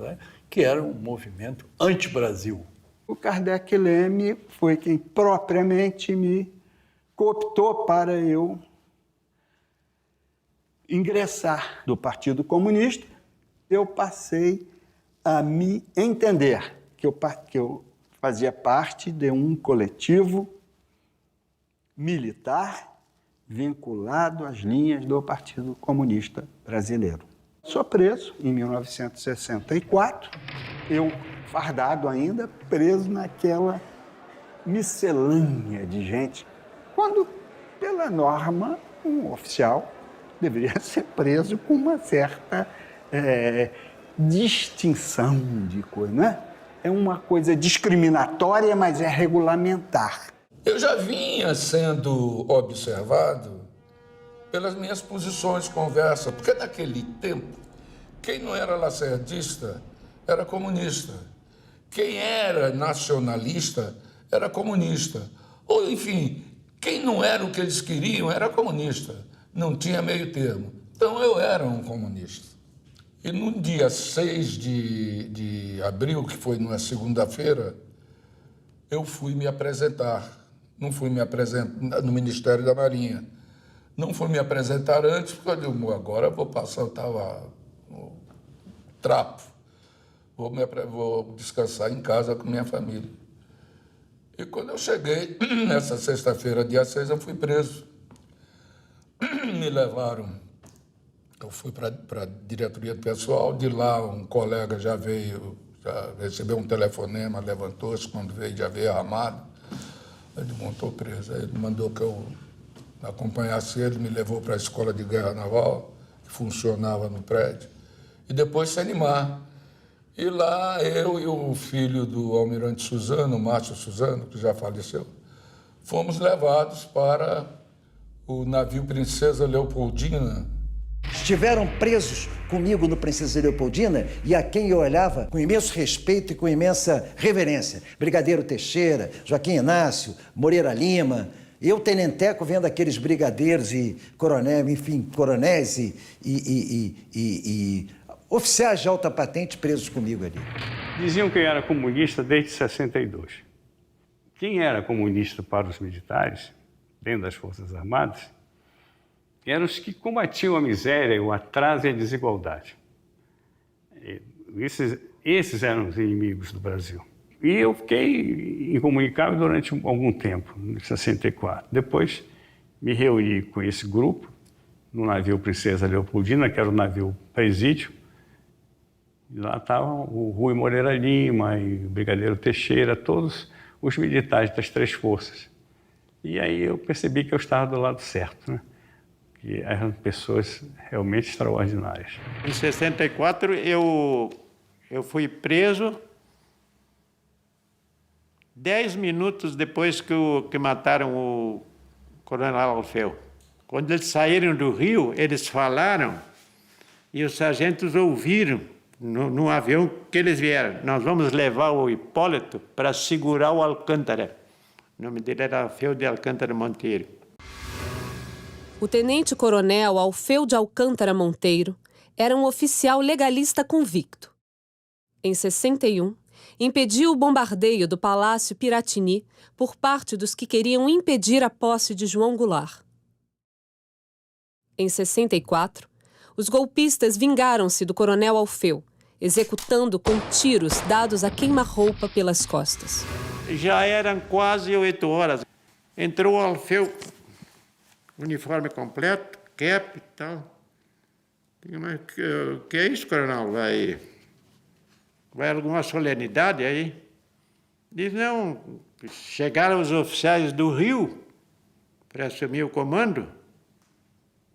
que era um movimento anti-Brasil. O Kardec Leme foi quem propriamente me cooptou para eu ingressar no Partido Comunista. Eu passei a me entender que eu fazia parte de um coletivo militar vinculado às linhas do Partido Comunista Brasileiro. Sou preso em 1964, eu fardado ainda, preso naquela miscelânea de gente, quando, pela norma, um oficial deveria ser preso com uma certa distinção de coisa, não é? É uma coisa discriminatória, mas é regulamentar. Eu já vinha sendo observado pelas minhas posições de conversa, porque naquele tempo, quem não era lacerdista era comunista. Quem era nacionalista era comunista. Ou, enfim, quem não era o que eles queriam era comunista. Não tinha meio termo. Então, eu era um comunista. E no dia 6 de abril, que foi numa segunda-feira, eu fui me apresentar. Não fui me apresentar no Ministério da Marinha. Não fui me apresentar antes, porque eu digo, agora eu vou passar, eu estava no trapo. Vou descansar em casa com minha família. E quando eu cheguei, nessa sexta-feira, dia 6, eu fui preso. Me levaram, eu fui para a diretoria pessoal, de lá um colega já veio, já recebeu um telefonema, levantou-se, quando veio já veio armado. Ele montou preso, aí ele mandou que eu acompanhasse ele, me levou para a Escola de Guerra Naval, que funcionava no prédio, e depois se animar. E lá eu e o filho do almirante Suzano, Márcio Suzano, que já faleceu, fomos levados para o navio Princesa Leopoldina. Estiveram presos comigo no Princesa Leopoldina e a quem eu olhava com imenso respeito e com imensa reverência. Brigadeiro Teixeira, Joaquim Inácio, Moreira Lima. Eu, tenenteco, vendo aqueles brigadeiros e coronéis e oficiais de alta patente presos comigo ali. Diziam que eu era comunista desde 62. Quem era comunista para os militares, dentro das Forças Armadas, eram os que combatiam a miséria, o atraso e a desigualdade. Esses eram os inimigos do Brasil. E eu fiquei incomunicável durante algum tempo, em 64. Depois me reuni com esse grupo no navio Princesa Leopoldina, que era o navio presídio. E lá estavam o Rui Moreira Lima e o Brigadeiro Teixeira, todos os militares das 3 forças. E aí eu percebi que eu estava do lado certo, né? Que eram pessoas realmente extraordinárias. Em 64, eu fui preso 10 minutos depois que mataram o coronel Alfeu. Quando eles saíram do Rio, eles falaram e os sargentos ouviram no avião que eles vieram. Nós vamos levar o Hipólito para segurar o Alcântara. O nome dele era Alfeu de Alcântara Monteiro. O tenente-coronel Alfeu de Alcântara Monteiro era um oficial legalista convicto. Em 61, impediu o bombardeio do Palácio Piratini por parte dos que queriam impedir a posse de João Goulart. Em 64, os golpistas vingaram-se do coronel Alfeu, executando com tiros dados a queima-roupa pelas costas. Já eram quase 8 horas. Entrou o Alfeu, uniforme completo, cap e tal. Mas que é isso, coronel? Vai alguma solenidade aí? Diz, não, chegaram os oficiais do Rio para assumir o comando.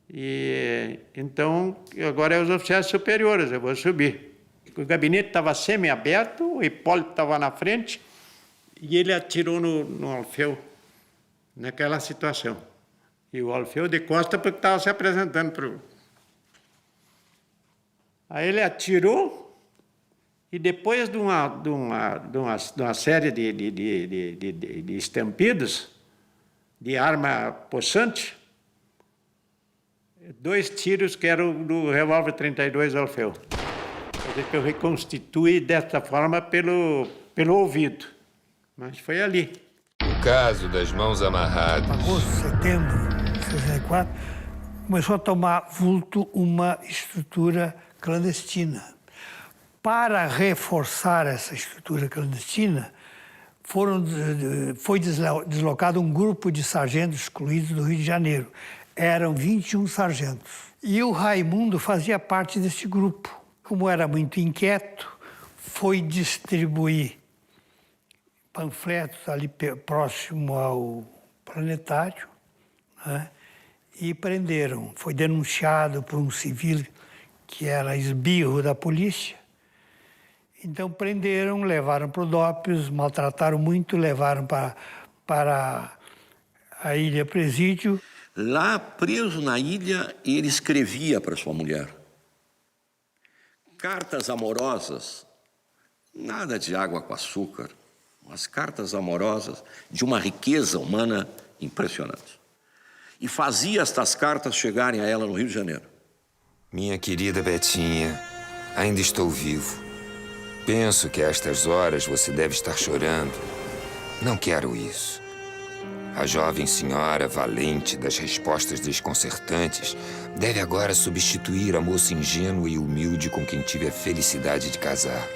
E então, agora é os oficiais superiores, eu vou subir. O gabinete estava semi-aberto, o Hipólito estava na frente e ele atirou no Alfeu naquela situação. E o Alfeu de costa porque estava se apresentando para o... Aí ele atirou e depois de uma série de estampidos de arma possante, 2 tiros que eram do revólver 32 Alfeu. Que eu reconstituí desta forma pelo ouvido. Mas foi ali. O caso das mãos amarradas. Agosto, setembro de 64, começou a tomar vulto uma estrutura clandestina. Para reforçar essa estrutura clandestina, foi deslocado um grupo de sargentos excluídos do Rio de Janeiro. Eram 21 sargentos. E o Raimundo fazia parte desse grupo. Como era muito inquieto, foi distribuir panfletos ali próximo ao planetário, né? E prenderam. Foi denunciado por um civil que era esbirro da polícia. Então prenderam, levaram para o DOPS, maltrataram muito, levaram para a Ilha Presídio. Lá, preso na ilha, ele escrevia para sua mulher cartas amorosas, nada de água com açúcar, mas cartas amorosas de uma riqueza humana impressionante. E fazia estas cartas chegarem a ela no Rio de Janeiro. Minha querida Betinha, ainda estou vivo. Penso que a estas horas você deve estar chorando. Não quero isso. A jovem senhora, valente das respostas desconcertantes, deve agora substituir a moça ingênua e humilde com quem tive a felicidade de casar.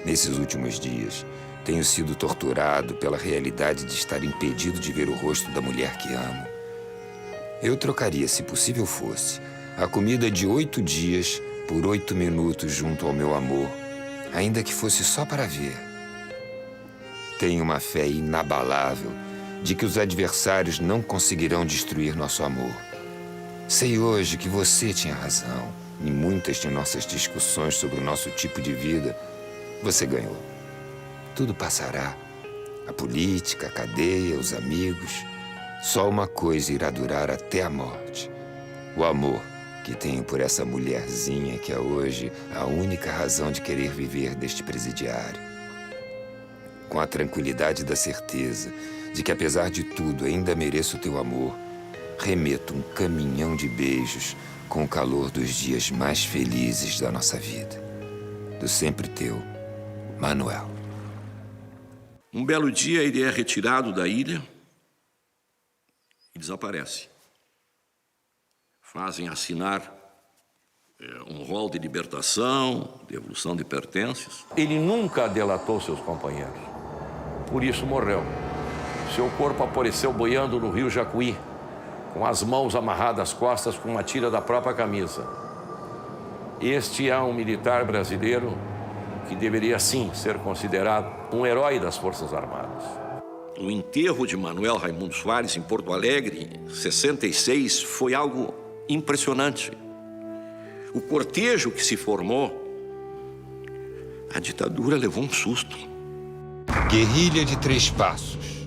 Nesses últimos dias, tenho sido torturado pela realidade de estar impedido de ver o rosto da mulher que amo. Eu trocaria, se possível fosse, a comida de 8 dias por 8 minutos junto ao meu amor, ainda que fosse só para ver. Tenho uma fé inabalável de que os adversários não conseguirão destruir nosso amor. Sei hoje que você tinha razão. Em muitas de nossas discussões sobre o nosso tipo de vida, você ganhou. Tudo passará. A política, a cadeia, os amigos. Só uma coisa irá durar até a morte. O amor que tenho por essa mulherzinha que é hoje a única razão de querer viver deste presidiário. Com a tranquilidade da certeza de que, apesar de tudo, ainda mereço o teu amor, remeto um caminhão de beijos com o calor dos dias mais felizes da nossa vida. Do sempre teu, Manuel. Um belo dia ele é retirado da ilha e desaparece. Fazem assinar um rol de libertação, devolução de pertences. Ele nunca delatou seus companheiros. Por isso morreu. Seu corpo apareceu boiando no rio Jacuí, com as mãos amarradas às costas com uma tira da própria camisa. Este é um militar brasileiro que deveria, sim, ser considerado um herói das Forças Armadas. O enterro de Manuel Raimundo Soares em Porto Alegre, em 66, foi algo impressionante. O cortejo que se formou, a ditadura levou um susto. Guerrilha de 3 passos.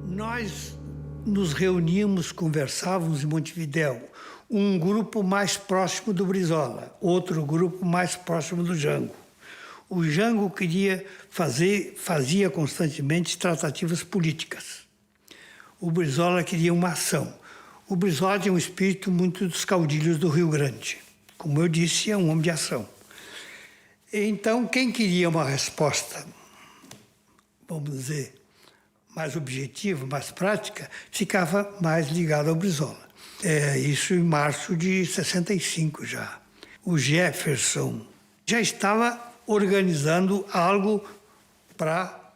Nós nos reuníamos, conversávamos em Montevidéu. Um grupo mais próximo do Brizola, outro grupo mais próximo do Jango. O Jango fazia constantemente tratativas políticas. O Brizola queria uma ação. O Brizola tinha um espírito muito dos caudilhos do Rio Grande. Como eu disse, é um homem de ação. Então, quem queria uma resposta, vamos dizer, mais objetiva, mais prática, ficava mais ligado ao Brizola. Isso em março de 65 já. O Jefferson já estava organizando algo para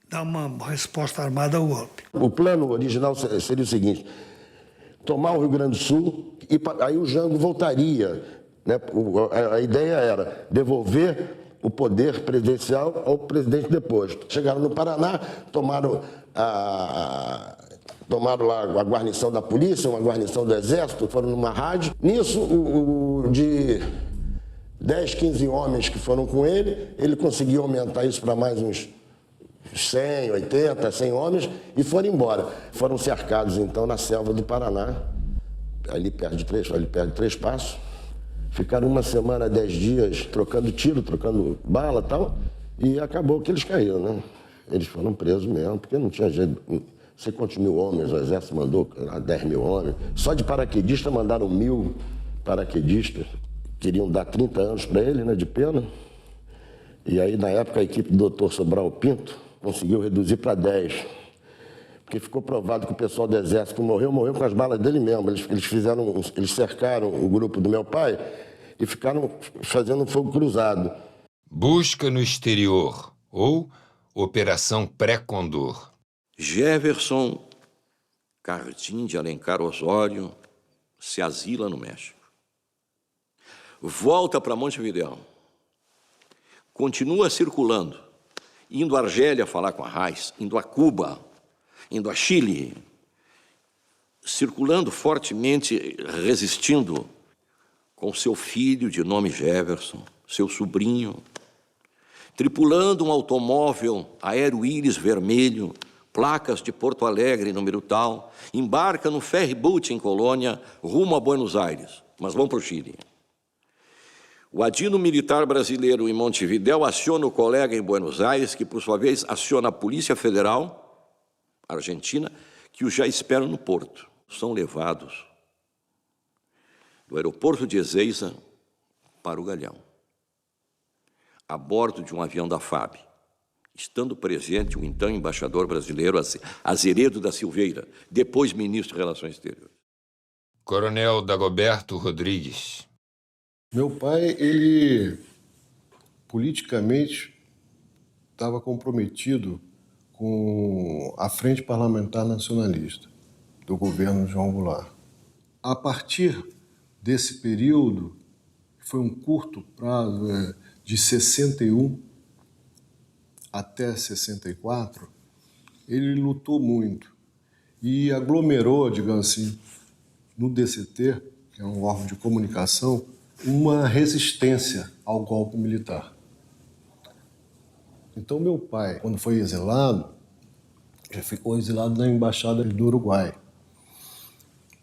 dar uma resposta armada ao golpe. O plano original seria o seguinte: tomar o Rio Grande do Sul e aí o Jango voltaria, né? A ideia era devolver o poder presidencial ao presidente deposto. Chegaram no Paraná, tomaram lá a guarnição da polícia, uma guarnição do exército, foram numa rádio. Nisso, de 10, 15 homens que foram com ele conseguiu aumentar isso para mais uns 100, 80, 100 homens e foram embora. Foram cercados, então, na selva do Paraná, ali perto de Três Passos. Ficaram uma semana, 10 dias, trocando tiro, trocando bala e tal, e acabou que eles caíram, né? Eles foram presos mesmo, porque não tinha jeito. Não sei quantos mil homens, o exército mandou 10 mil homens. Só de paraquedista mandaram 1000 paraquedistas. Queriam dar 30 anos para ele, né, de pena. E aí, na época, a equipe do Dr. Sobral Pinto conseguiu reduzir para 10. Porque ficou provado que o pessoal do exército que morreu com as balas dele mesmo. Eles cercaram o grupo do meu pai e ficaram fazendo um fogo cruzado. Busca no exterior, ou Operação Pré-Condor. Jefferson Cardim de Alencar Osório se asila no México. Volta para Montevidéu. Continua circulando, indo a Argélia falar com a Reis, indo a Cuba, indo a Chile, circulando fortemente, resistindo com seu filho de nome Jefferson, seu sobrinho, tripulando um automóvel Aero Íris vermelho, placas de Porto Alegre, número tal, embarca no ferryboat em Colônia, rumo a Buenos Aires, mas vão para o Chile. O adino militar brasileiro em Montevidéu aciona o colega em Buenos Aires, que, por sua vez, aciona a Polícia Federal Argentina, que os já esperam no porto. São levados do aeroporto de Ezeiza para o Galeão, a bordo de um avião da FAB, estando presente o então embaixador brasileiro Azeredo da Silveira, depois ministro de Relações Exteriores. Coronel Dagoberto Rodrigues. Meu pai, ele politicamente estava comprometido com a Frente Parlamentar Nacionalista do governo João Goulart. A partir desse período, que foi um curto prazo, de 61 até 64, ele lutou muito e aglomerou, digamos assim, no DCT, que é um órgão de comunicação, uma resistência ao golpe militar. Então, meu pai, quando foi exilado, já ficou exilado na Embaixada do Uruguai.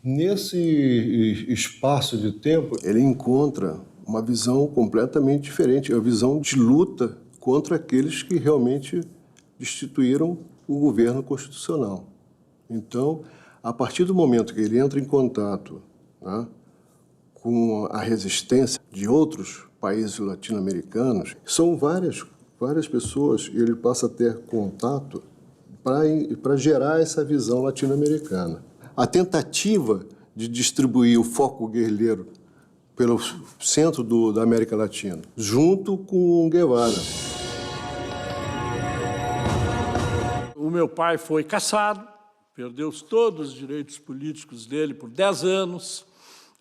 Nesse espaço de tempo, ele encontra uma visão completamente diferente, a visão de luta contra aqueles que realmente destituíram o governo constitucional. Então, a partir do momento que ele entra em contato, né, com a resistência de outros países latino-americanos, são várias pessoas, e ele passa a ter contato para gerar essa visão latino-americana. A tentativa de distribuir o foco guerrilheiro pelo centro da América Latina, junto com o Guevara. O meu pai foi cassado, perdeu todos os direitos políticos dele por 10 anos.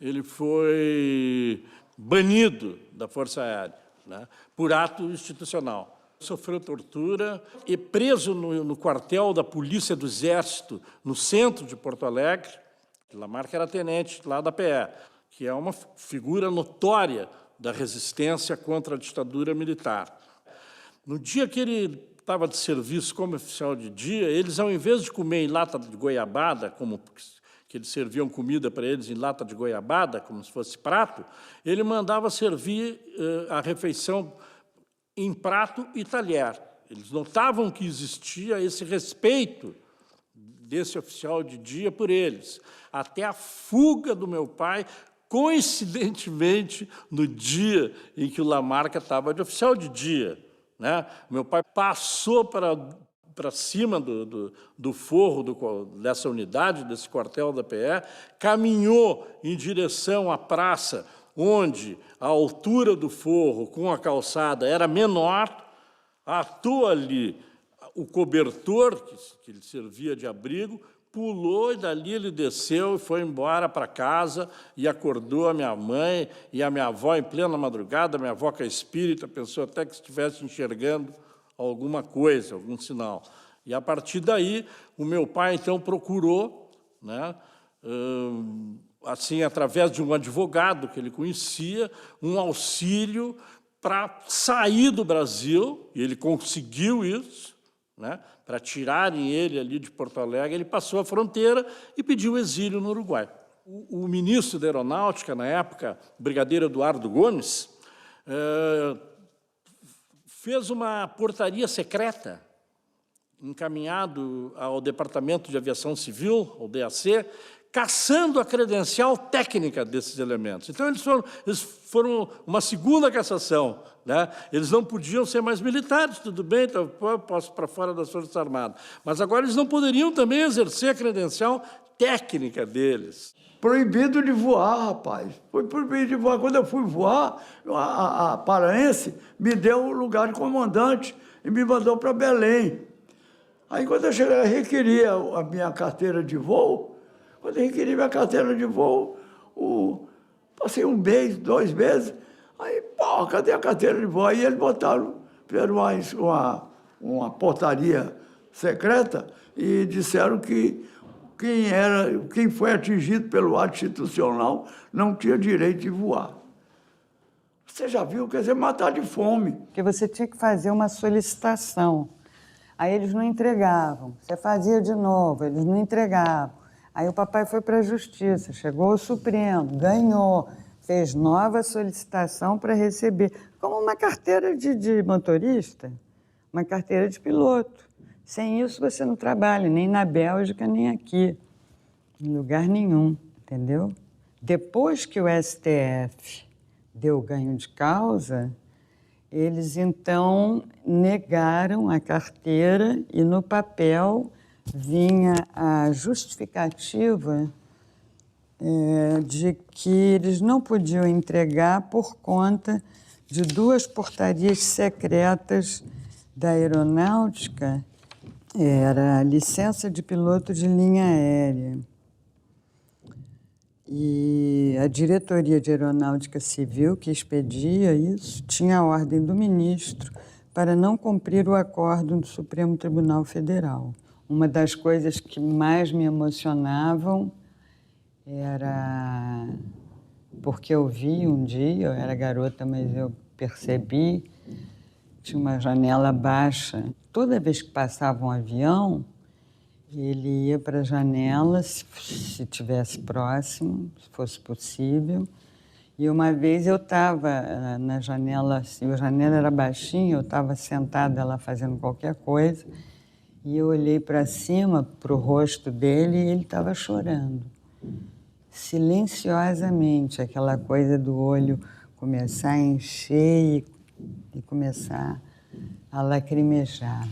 Ele foi banido da Força Aérea, né, por ato institucional. Sofreu tortura e preso no quartel da Polícia do Exército, no centro de Porto Alegre. Lamarck era tenente lá da PE, que é uma figura notória da resistência contra a ditadura militar. No dia que ele estava de serviço como oficial de dia, eles, ao invés de comer em lata de goiabada, que eles serviam comida para eles em lata de goiabada, como se fosse prato, ele mandava servir a refeição em prato e talher. Eles notavam que existia esse respeito desse oficial de dia por eles. Até a fuga do meu pai, coincidentemente, no dia em que o Lamarca estava de oficial de dia, né? Meu pai passou para cima do forro dessa unidade, desse quartel da PE, caminhou em direção à praça, onde a altura do forro com a calçada era menor, atou ali o cobertor, que lhe servia de abrigo, pulou e dali ele desceu e foi embora para casa e acordou a minha mãe e a minha avó em plena madrugada. Minha avó, que é espírita, pensou até que estivesse enxergando alguma coisa, algum sinal. E, a partir daí, o meu pai, então, procurou, né, assim, através de um advogado que ele conhecia, um auxílio para sair do Brasil, e ele conseguiu isso, né, para tirarem ele ali de Porto Alegre. Ele passou a fronteira e pediu exílio no Uruguai. O ministro da Aeronáutica, na época, o brigadeiro Eduardo Gomes, fez uma portaria secreta, encaminhado ao Departamento de Aviação Civil, ao DAC, caçando a credencial técnica desses elementos. Então, eles foram uma segunda cassação, né? Eles não podiam ser mais militares, tudo bem, então eu posso para fora das Forças Armadas. Mas agora eles não poderiam também exercer a credencial técnica deles. Proibido de voar, rapaz. Foi proibido de voar. Quando eu fui voar, a paraense me deu o lugar de comandante e me mandou para Belém. Aí, quando eu cheguei, eu requeria a minha carteira de voo. Quando eu requeri minha carteira de voo, passei 1 mês, 2 meses. Aí, pô, cadê a carteira de voo? Aí eles botaram, fizeram uma portaria secreta e disseram que quem foi atingido pelo ato institucional não tinha direito de voar. Você já viu, quer dizer, matar de fome. Porque você tinha que fazer uma solicitação. Aí eles não entregavam. Você fazia de novo, eles não entregavam. Aí o papai foi para a Justiça, chegou ao Supremo, ganhou, fez nova solicitação para receber, como uma carteira de motorista, uma carteira de piloto. Sem isso você não trabalha, nem na Bélgica, nem aqui, em lugar nenhum, entendeu? Depois que o STF deu ganho de causa, eles então negaram a carteira e no papel vinha a justificativa de que eles não podiam entregar por conta de 2 portarias secretas da Aeronáutica, era a licença de piloto de linha aérea. E a Diretoria de Aeronáutica Civil, que expedia isso, tinha a ordem do ministro para não cumprir o acordo do Supremo Tribunal Federal. Uma das coisas que mais me emocionavam era porque eu vi um dia, eu era garota, mas eu percebi, tinha uma janela baixa. Toda vez que passava um avião, ele ia para a janela, se tivesse próximo, se fosse possível. E uma vez eu estava na janela, assim, a janela era baixinha, eu estava sentada lá fazendo qualquer coisa, e eu olhei para cima, para o rosto dele, e ele estava chorando. Silenciosamente, aquela coisa do olho começar a encher e começar a lacrimejar.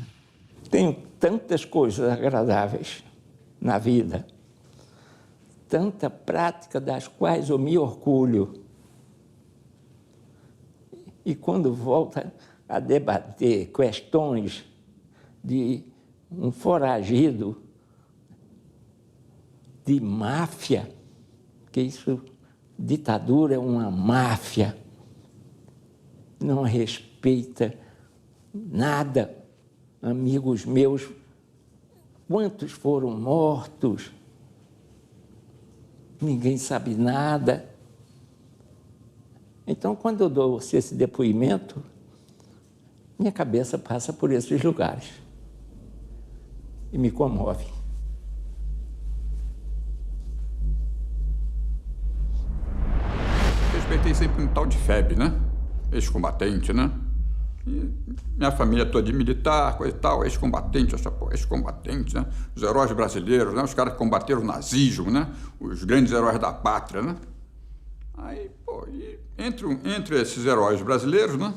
Tenho tantas coisas agradáveis na vida, tanta prática das quais eu me orgulho. E quando volta a debater questões de um foragido de máfia, que isso, ditadura é uma máfia, não respeita nada. Amigos meus, quantos foram mortos? Ninguém sabe nada. Então, quando eu dou esse depoimento, minha cabeça passa por esses lugares e me comove. Respeitei sempre um tal de FEB, né? Ex-combatente, né? E minha família toda de militar, coisa e tal, ex-combatente, né? Os heróis brasileiros, né? Os caras que combateram o nazismo, né? Os grandes heróis da pátria, né? Aí, pô, e entre esses heróis brasileiros, né?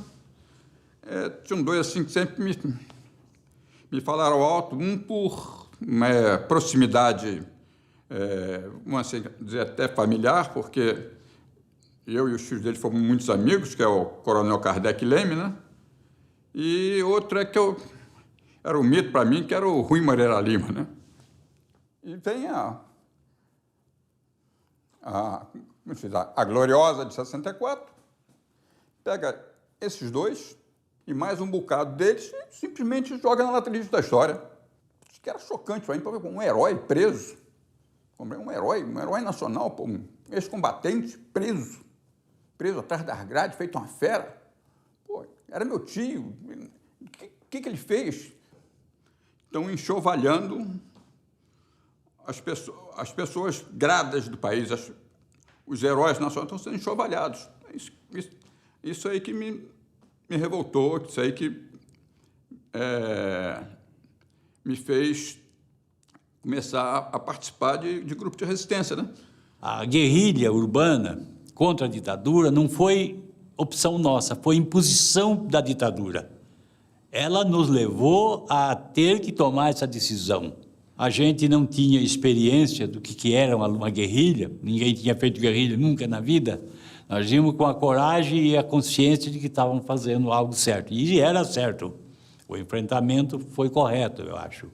Tinham dois assim que sempre me falaram alto, um por uma proximidade, vamos assim dizer, até familiar, porque eu e os filhos dele fomos muitos amigos, que é o Coronel Kardec Leme, né? E outro é que era um mito para mim, que era o Rui Moreira Lima, né? E vem a Gloriosa de 64, pega esses dois e mais um bocado deles e simplesmente joga na lateral da história. Isso que era chocante para mim, um herói preso, um herói nacional, pô, um ex-combatente preso atrás das grades, feito uma fera. Pô, era meu tio. O que ele fez? Estão enxovalhando as pessoas gradas do país, os heróis nacionais estão sendo enxovalhados. Isso aí que me revoltou, isso aí que me fez começar a participar de grupo de resistência, né? A guerrilha urbana contra a ditadura não foi opção nossa, foi imposição da ditadura. Ela nos levou a ter que tomar essa decisão. A gente não tinha experiência do que era uma guerrilha, ninguém tinha feito guerrilha nunca na vida. Nós vimos com a coragem e a consciência de que estavam fazendo algo certo. E era certo. O enfrentamento foi correto, eu acho.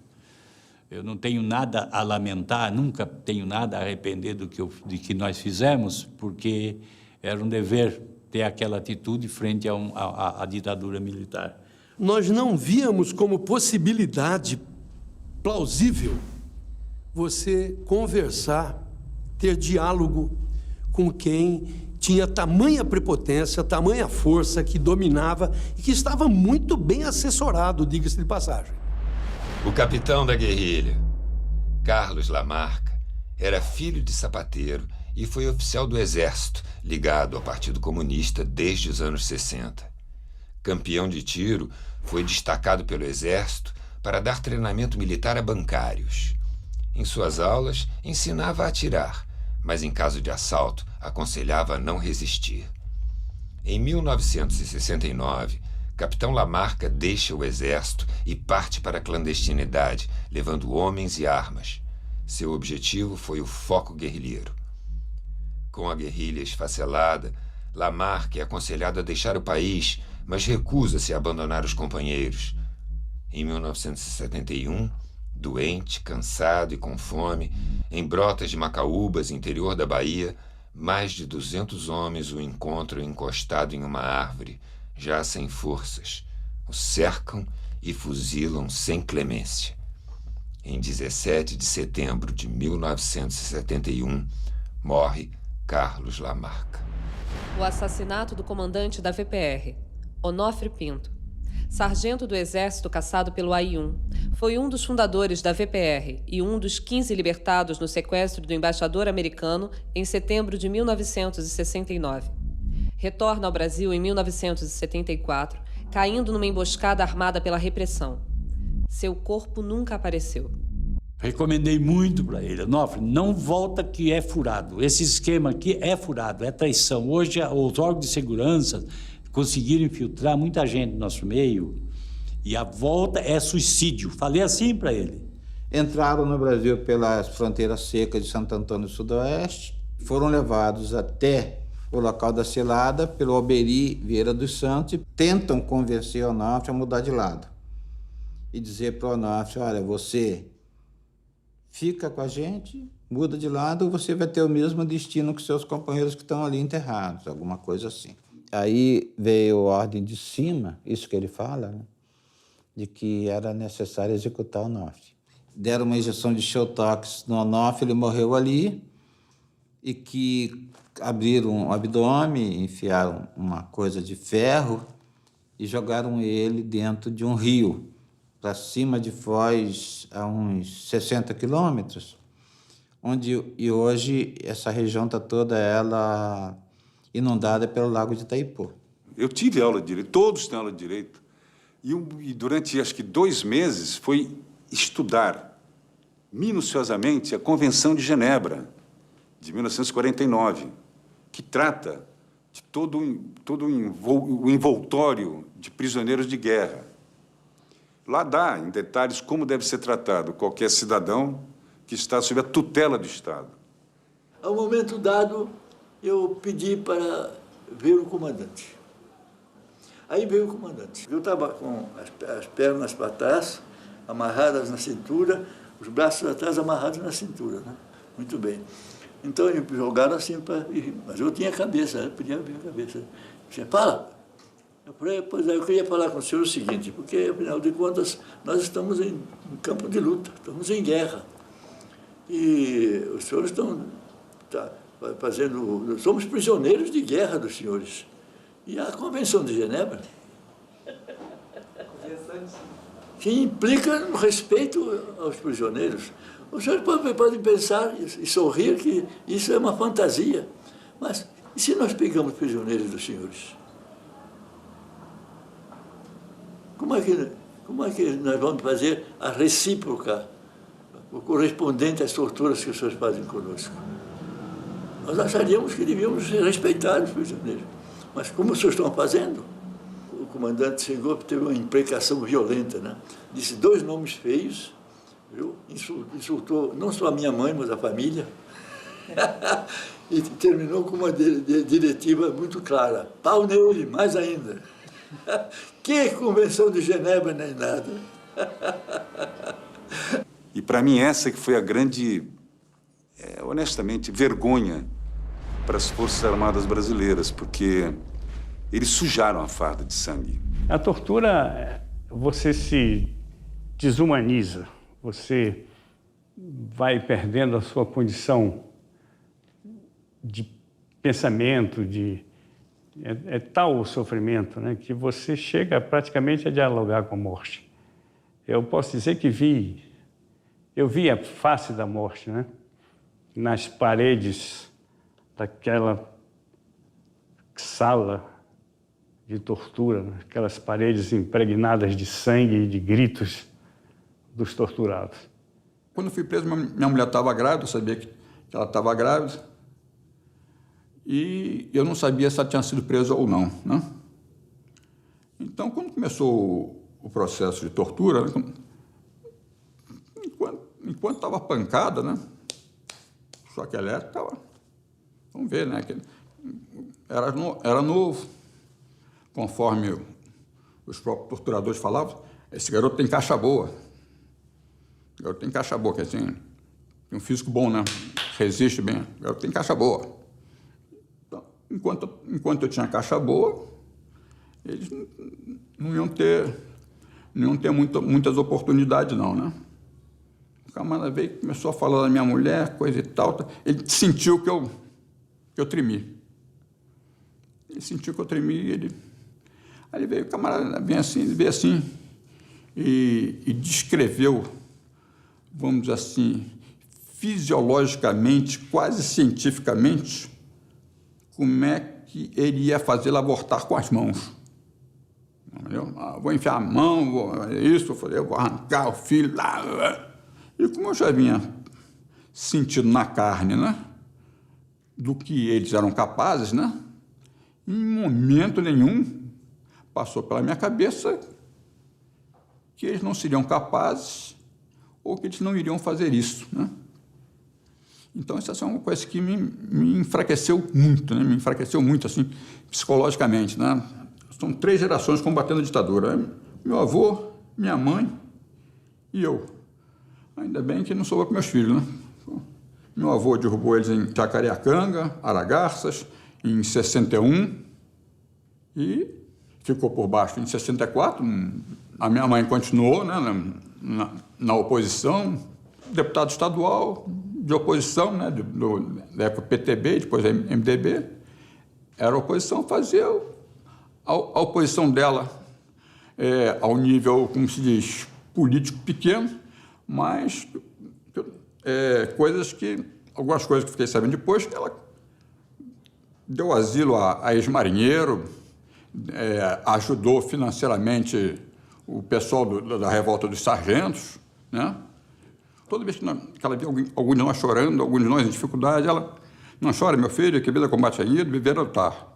Eu não tenho nada a lamentar, nunca tenho nada a arrepender do que nós fizemos, porque era um dever ter aquela atitude frente à ditadura militar. Nós não víamos como possibilidade plausível você conversar, ter diálogo com quem tinha tamanha prepotência, tamanha força, que dominava e que estava muito bem assessorado, diga-se de passagem. O capitão da guerrilha, Carlos Lamarca, era filho de sapateiro e foi oficial do Exército, ligado ao Partido Comunista desde os anos 60. Campeão de tiro, foi destacado pelo Exército para dar treinamento militar a bancários. Em suas aulas, ensinava a atirar, mas em caso de assalto, aconselhava a não resistir. Em 1969, Capitão Lamarca deixa o Exército e parte para a clandestinidade, levando homens e armas. Seu objetivo foi o foco guerrilheiro. Com a guerrilha esfacelada, Lamarca é aconselhado a deixar o país, mas recusa-se a abandonar os companheiros. Em 1971, doente, cansado e com fome, em Brotas de Macaúbas, interior da Bahia, mais de 200 homens o encontram encostado em uma árvore, já sem forças. O cercam e fuzilam sem clemência. Em 17 de setembro de 1971, morre Carlos Lamarca. O assassinato do comandante da VPR, Onofre Pinto, sargento do Exército caçado pelo AI-1, foi um dos fundadores da VPR e um dos 15 libertados no sequestro do embaixador americano em setembro de 1969. Retorna ao Brasil em 1974, caindo numa emboscada armada pela repressão. Seu corpo nunca apareceu. Recomendei muito para ele. Onofre, não volta que é furado. Esse esquema aqui é furado, é traição. Hoje, os órgãos de segurança conseguiram infiltrar muita gente no nosso meio e a volta é suicídio. Falei assim para ele. Entraram no Brasil pelas fronteiras secas de Santo Antônio do Sudoeste, foram levados até o local da cilada pelo Alberi Vieira dos Santos e tentam convencer o Onofre a mudar de lado. E dizer para o Onofre, olha, você fica com a gente, muda de lado, ou você vai ter o mesmo destino que seus companheiros que estão ali enterrados, alguma coisa assim. Aí veio a ordem de cima, isso que ele fala, né, de que era necessário executar o Onofre. Deram uma injeção de Showtox no Onofre, ele morreu ali, e que abriram o abdômen, enfiaram uma coisa de ferro e jogaram ele dentro de um rio, para cima de Foz, a uns 60 quilômetros, e hoje essa região está toda ela inundada pelo Lago de Itaipu. Eu tive aula de Direito, todos têm aula de Direito. E durante, acho que 2 meses, foi estudar minuciosamente a Convenção de Genebra, de 1949, que trata de todo o envoltório de prisioneiros de guerra. Lá dá, em detalhes, como deve ser tratado qualquer cidadão que está sob a tutela do Estado. Ao momento dado, eu pedi para ver o comandante. Aí veio o comandante. Eu estava com as pernas para trás, amarradas na cintura, os braços atrás amarrados na cintura, né? Muito bem. Então, eles jogaram assim para... Mas eu tinha cabeça, eu podia ver a cabeça. Disse, fala. Eu falei, pois é, eu queria falar com o senhor o seguinte, porque, afinal de contas, nós estamos em campo de luta, estamos em guerra. E os senhores estão fazendo... Somos prisioneiros de guerra dos senhores. E a Convenção de Genebra, que implica no respeito aos prisioneiros. Os senhores podem pensar e sorrir que isso é uma fantasia. Mas e se nós pegamos prisioneiros dos senhores? Como é que nós vamos fazer a recíproca, o correspondente às torturas que os senhores fazem conosco? Nós acharíamos que devíamos respeitar os prisioneiros. Mas como os senhores estão fazendo? O comandante chegou, teve uma imprecação violenta, né? Disse 2 nomes feios, viu? Insultou não só a minha mãe, mas a família. E terminou com uma diretiva muito clara. Pau nele, mais ainda. Que Convenção de Genebra nem nada. E para mim essa que foi a grande, honestamente, vergonha para as Forças Armadas brasileiras, porque eles sujaram a farda de sangue. A tortura, você se desumaniza, você vai perdendo a sua condição de pensamento, é tal o sofrimento, né, que você chega praticamente a dialogar com a morte. Eu posso dizer que eu vi a face da morte, né, nas paredes daquela sala de tortura, né? Aquelas paredes impregnadas de sangue e de gritos dos torturados. Quando eu fui preso, minha mulher estava grávida, eu sabia que ela estava grávida, e eu não sabia se ela tinha sido presa ou não, né? Então, quando começou o processo de tortura, né? enquanto estava pancada, né? O choque elétrico estava... Vamos ver, né? Era novo, conforme os próprios torturadores falavam, esse garoto tem caixa boa. O garoto tem caixa boa, que assim, tem um físico bom, né? Resiste bem. O garoto tem caixa boa. Então, enquanto eu tinha caixa boa, eles não iam ter muitas oportunidades, não, né? O camarada veio e começou a falar da minha mulher, coisa e tal. Ele sentiu que eu tremi. Ele sentiu que eu tremi, aí veio o camarada, veio assim, e descreveu, vamos dizer assim, fisiologicamente, quase cientificamente, como é que ele ia fazê-la abortar com as mãos. Vou enfiar a mão, eu vou arrancar o filho lá. E como eu já vinha sentindo na carne, né, do que eles eram capazes, né, em momento nenhum passou pela minha cabeça que eles não seriam capazes ou que eles não iriam fazer isso, né? Então, essa é uma coisa que me enfraqueceu muito, né? Me enfraqueceu muito, assim, psicologicamente, né? São 3 gerações combatendo a ditadura. Meu avô, minha mãe e eu. Ainda bem que não sobrou para meus filhos, né? Meu avô derrubou eles em Jacareacanga, Aragarças, em 61, e ficou por baixo em 64. A minha mãe continuou, né, na oposição, deputado estadual de oposição, né, da época PTB, depois MDB. Era a oposição, fazia a oposição dela ao nível, como se diz, político pequeno, mas algumas coisas que eu fiquei sabendo depois, que ela deu asilo a ex-marinheiro, ajudou financeiramente o pessoal da revolta dos sargentos, né? Toda vez que ela via algum de nós chorando, algum de nós em dificuldade, ela: não chore, meu filho, que a vida combate ainda, viver é lutar.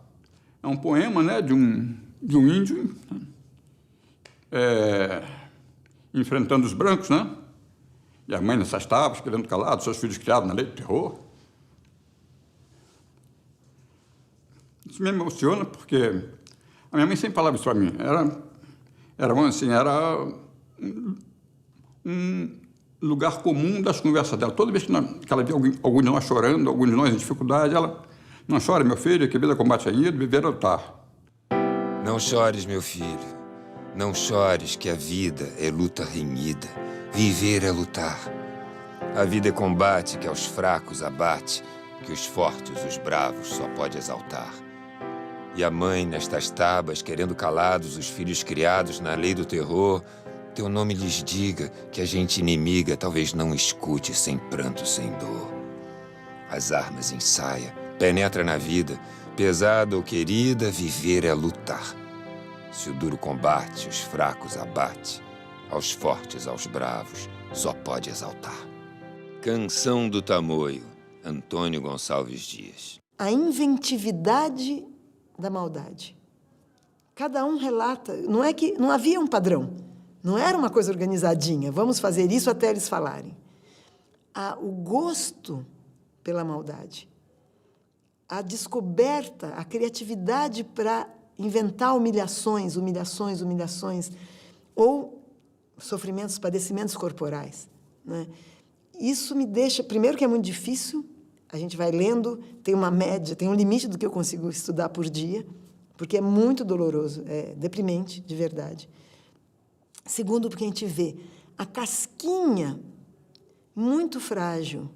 É um poema, né, de um índio enfrentando os brancos, né? E a mãe nessas tábuas, querendo calado, seus filhos criados na lei do terror. Isso me emociona porque a minha mãe sempre falava isso para mim. Era um lugar comum das conversas dela. Toda vez que ela via algum de nós chorando, algum de nós em dificuldade, ela: não chore, meu filho, que a vida combate ainda, viver é lutar. Não chores, meu filho. Não chores, que a vida é luta renhida. Viver é lutar. A vida é combate que aos fracos abate, que os fortes, os bravos, só pode exaltar. E a mãe, nestas tabas, querendo calados os filhos criados na lei do terror, teu nome lhes diga que a gente inimiga talvez não escute sem pranto, sem dor. As armas ensaia, penetra na vida, pesada ou querida, viver é lutar. Se o duro combate, os fracos abate, aos fortes, aos bravos, só pode exaltar. Canção do Tamoio, Antônio Gonçalves Dias. A inventividade da maldade. Cada um relata, não é que não havia um padrão, não era uma coisa organizadinha, vamos fazer isso até eles falarem. O gosto pela maldade, a descoberta, a criatividade para inventar humilhações, ou sofrimentos, padecimentos corporais, né? Isso me deixa, primeiro que é muito difícil, a gente vai lendo, tem uma média, tem um limite do que eu consigo estudar por dia, porque é muito doloroso, é deprimente, de verdade. Segundo, porque a gente vê a casquinha muito frágil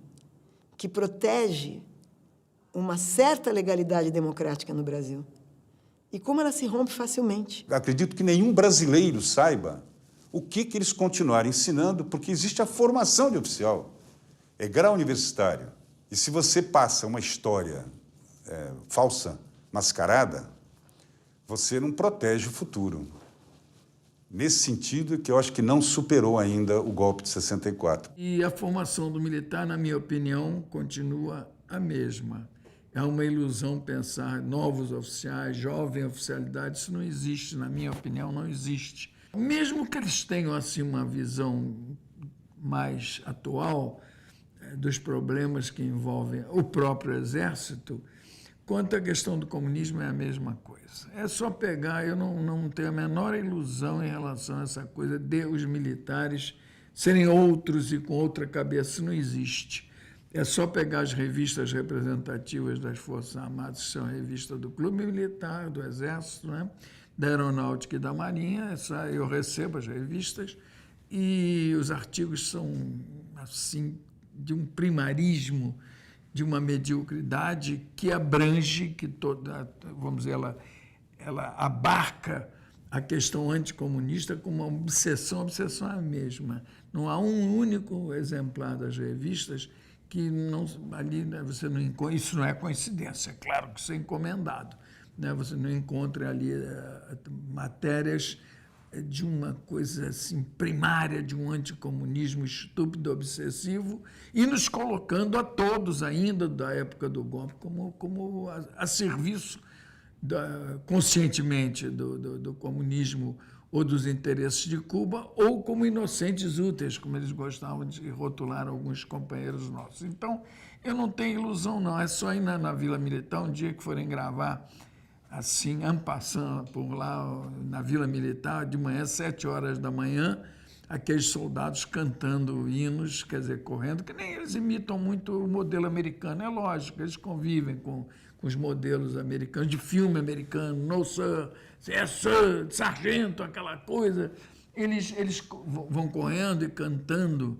que protege uma certa legalidade democrática no Brasil. E como ela se rompe facilmente. Acredito que nenhum brasileiro saiba o que eles continuaram ensinando, porque existe a formação de oficial, é grau universitário. E se você passa uma história falsa, mascarada, você não protege o futuro. Nesse sentido, que eu acho que não superou ainda o golpe de 64. E a formação do militar, na minha opinião, continua a mesma. É uma ilusão pensar novos oficiais, jovem oficialidade, isso não existe, na minha opinião, não existe. Mesmo que eles tenham assim uma visão mais atual dos problemas que envolvem o próprio Exército, quanto à questão do comunismo é a mesma coisa. É só pegar, eu não tenho a menor ilusão em relação a essa coisa de os militares serem outros e com outra cabeça, isso não existe. É só pegar as revistas representativas das Forças Armadas, que são a revista do Clube Militar, do Exército, né? Da Aeronáutica e da Marinha, eu recebo as revistas, e os artigos são, assim, de um primarismo, de uma mediocridade que abrange, que toda, vamos dizer, ela abarca a questão anticomunista com uma obsessão é a mesma. Não há um único exemplar das revistas que não, ali, né, você não encontra, isso não é coincidência, é claro que isso é encomendado, né, você não encontra ali matérias de uma coisa assim primária, de um anticomunismo estúpido, obsessivo, e nos colocando a todos ainda da época do golpe como a serviço conscientemente do comunismo ou dos interesses de Cuba, ou como inocentes úteis, como eles gostavam de rotular alguns companheiros nossos. Então, eu não tenho ilusão, não. É só ir na Vila Militar, um dia que forem gravar, assim, en passant, por lá, na Vila Militar, de manhã, 7 horas da manhã, aqueles soldados cantando hinos, quer dizer, correndo, que nem eles imitam muito o modelo americano. É lógico, eles convivem com os modelos americanos, de filme americano, no sir, yes sir, sargento, aquela coisa. Eles vão correndo e cantando.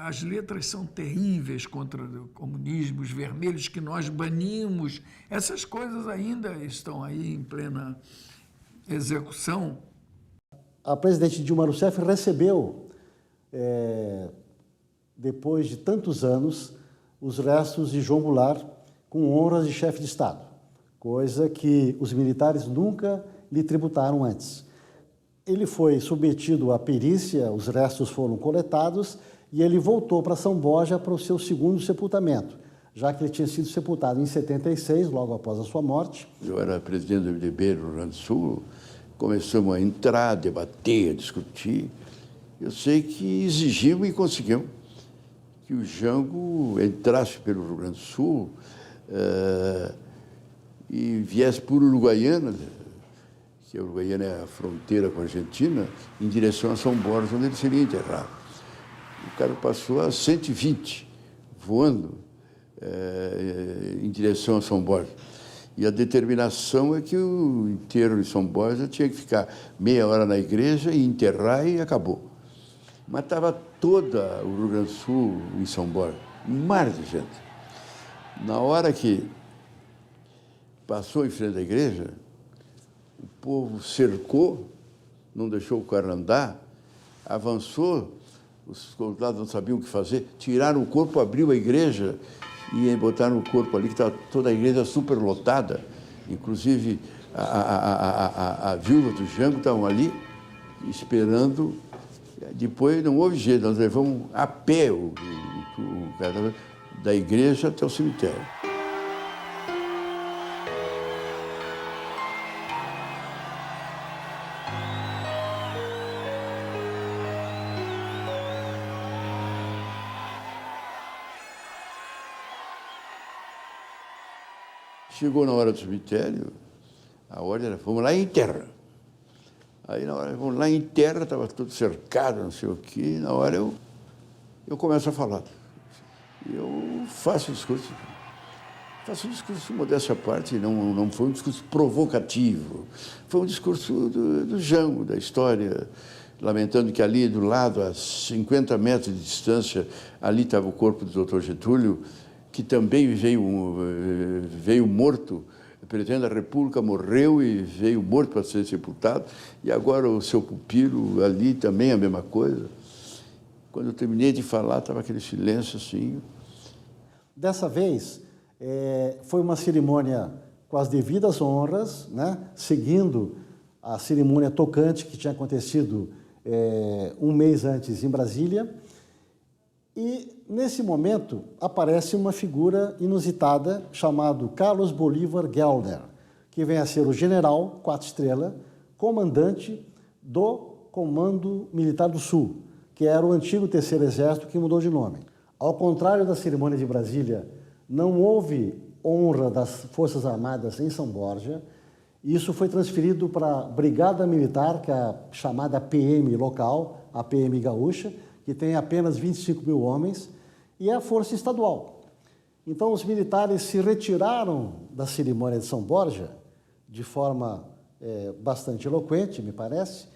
As letras são terríveis contra o comunismo, os vermelhos que nós banimos. Essas coisas ainda estão aí em plena execução. A presidente Dilma Rousseff recebeu, depois de tantos anos, os restos de João Goulart com honras de chefe de Estado, coisa que os militares nunca lhe tributaram antes. Ele foi submetido à perícia, os restos foram coletados e ele voltou para São Borja para o seu segundo sepultamento, já que ele tinha sido sepultado em 76, logo após a sua morte. Eu era presidente do MDB do Rio Grande do Sul, começamos a entrar, debater, discutir. Eu sei que exigimos e conseguimos que o Jango entrasse pelo Rio Grande do Sul e viesse por Uruguaiana, que a Uruguaiana é a fronteira com a Argentina, em direção a São Borja, onde ele seria enterrado. O cara passou a 120, voando em direção a São Borja. E a determinação é que o enterro de São Borja tinha que ficar meia hora na igreja e enterrar e acabou. Mas estava toda o Rio Grande do Sul em São Borja, um mar de gente. Na hora que passou em frente à igreja, o povo cercou, não deixou o carro andar, avançou, os soldados não sabiam o que fazer, tiraram o corpo, abriu a igreja e botaram o corpo ali, que estava toda a igreja superlotada. Inclusive, a viúva do Jango estavam ali esperando. Depois não houve jeito, nós levamos a pé o cadáver da igreja até o cemitério. Chegou na hora do cemitério, a ordem era, vamos lá em terra. Aí na hora, vamos lá em terra, estava tudo cercado, não sei o quê, na hora eu começo a falar. Eu faço um discurso modéstia à parte, não foi um discurso provocativo, foi um discurso do Jango, da história, lamentando que ali do lado, a 50 metros de distância, ali estava o corpo do Dr. Getúlio, que também veio morto, o presidente da República morreu e veio morto para ser sepultado, e agora o seu pupilo ali também a mesma coisa. Quando eu terminei de falar, estava aquele silêncio assim. Dessa vez, foi uma cerimônia com as devidas honras, né? Seguindo a cerimônia tocante que tinha acontecido um mês antes em Brasília. E, nesse momento, aparece uma figura inusitada chamado Carlos Bolívar Gelder, que vem a ser o general, 4 estrelas, comandante do Comando Militar do Sul, que era o antigo Terceiro Exército que mudou de nome. Ao contrário da cerimônia de Brasília, não houve honra das Forças Armadas em São Borja. Isso foi transferido para a Brigada Militar, que é a chamada PM local, a PM gaúcha, que tem apenas 25 mil homens, e a Força Estadual. Então, os militares se retiraram da cerimônia de São Borja, de forma bastante eloquente, me parece,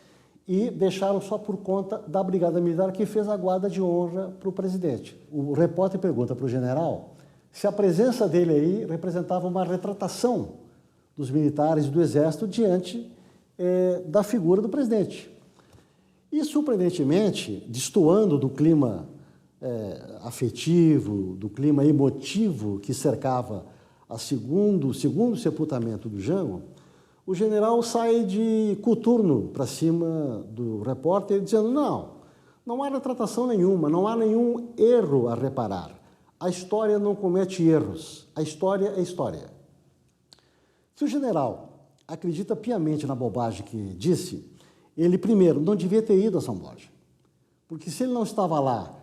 e deixaram só por conta da Brigada Militar, que fez a guarda de honra para o presidente. O repórter pergunta para o general se a presença dele aí representava uma retratação dos militares e do Exército diante da figura do presidente. E, surpreendentemente, destoando do clima afetivo, do clima emotivo que cercava o segundo sepultamento do Jango, o general sai de coturno para cima do repórter, dizendo, não há retratação nenhuma, não há nenhum erro a reparar. A história não comete erros, a história é história. Se o general acredita piamente na bobagem que disse, ele, primeiro, não devia ter ido a São Borja, porque se ele não estava lá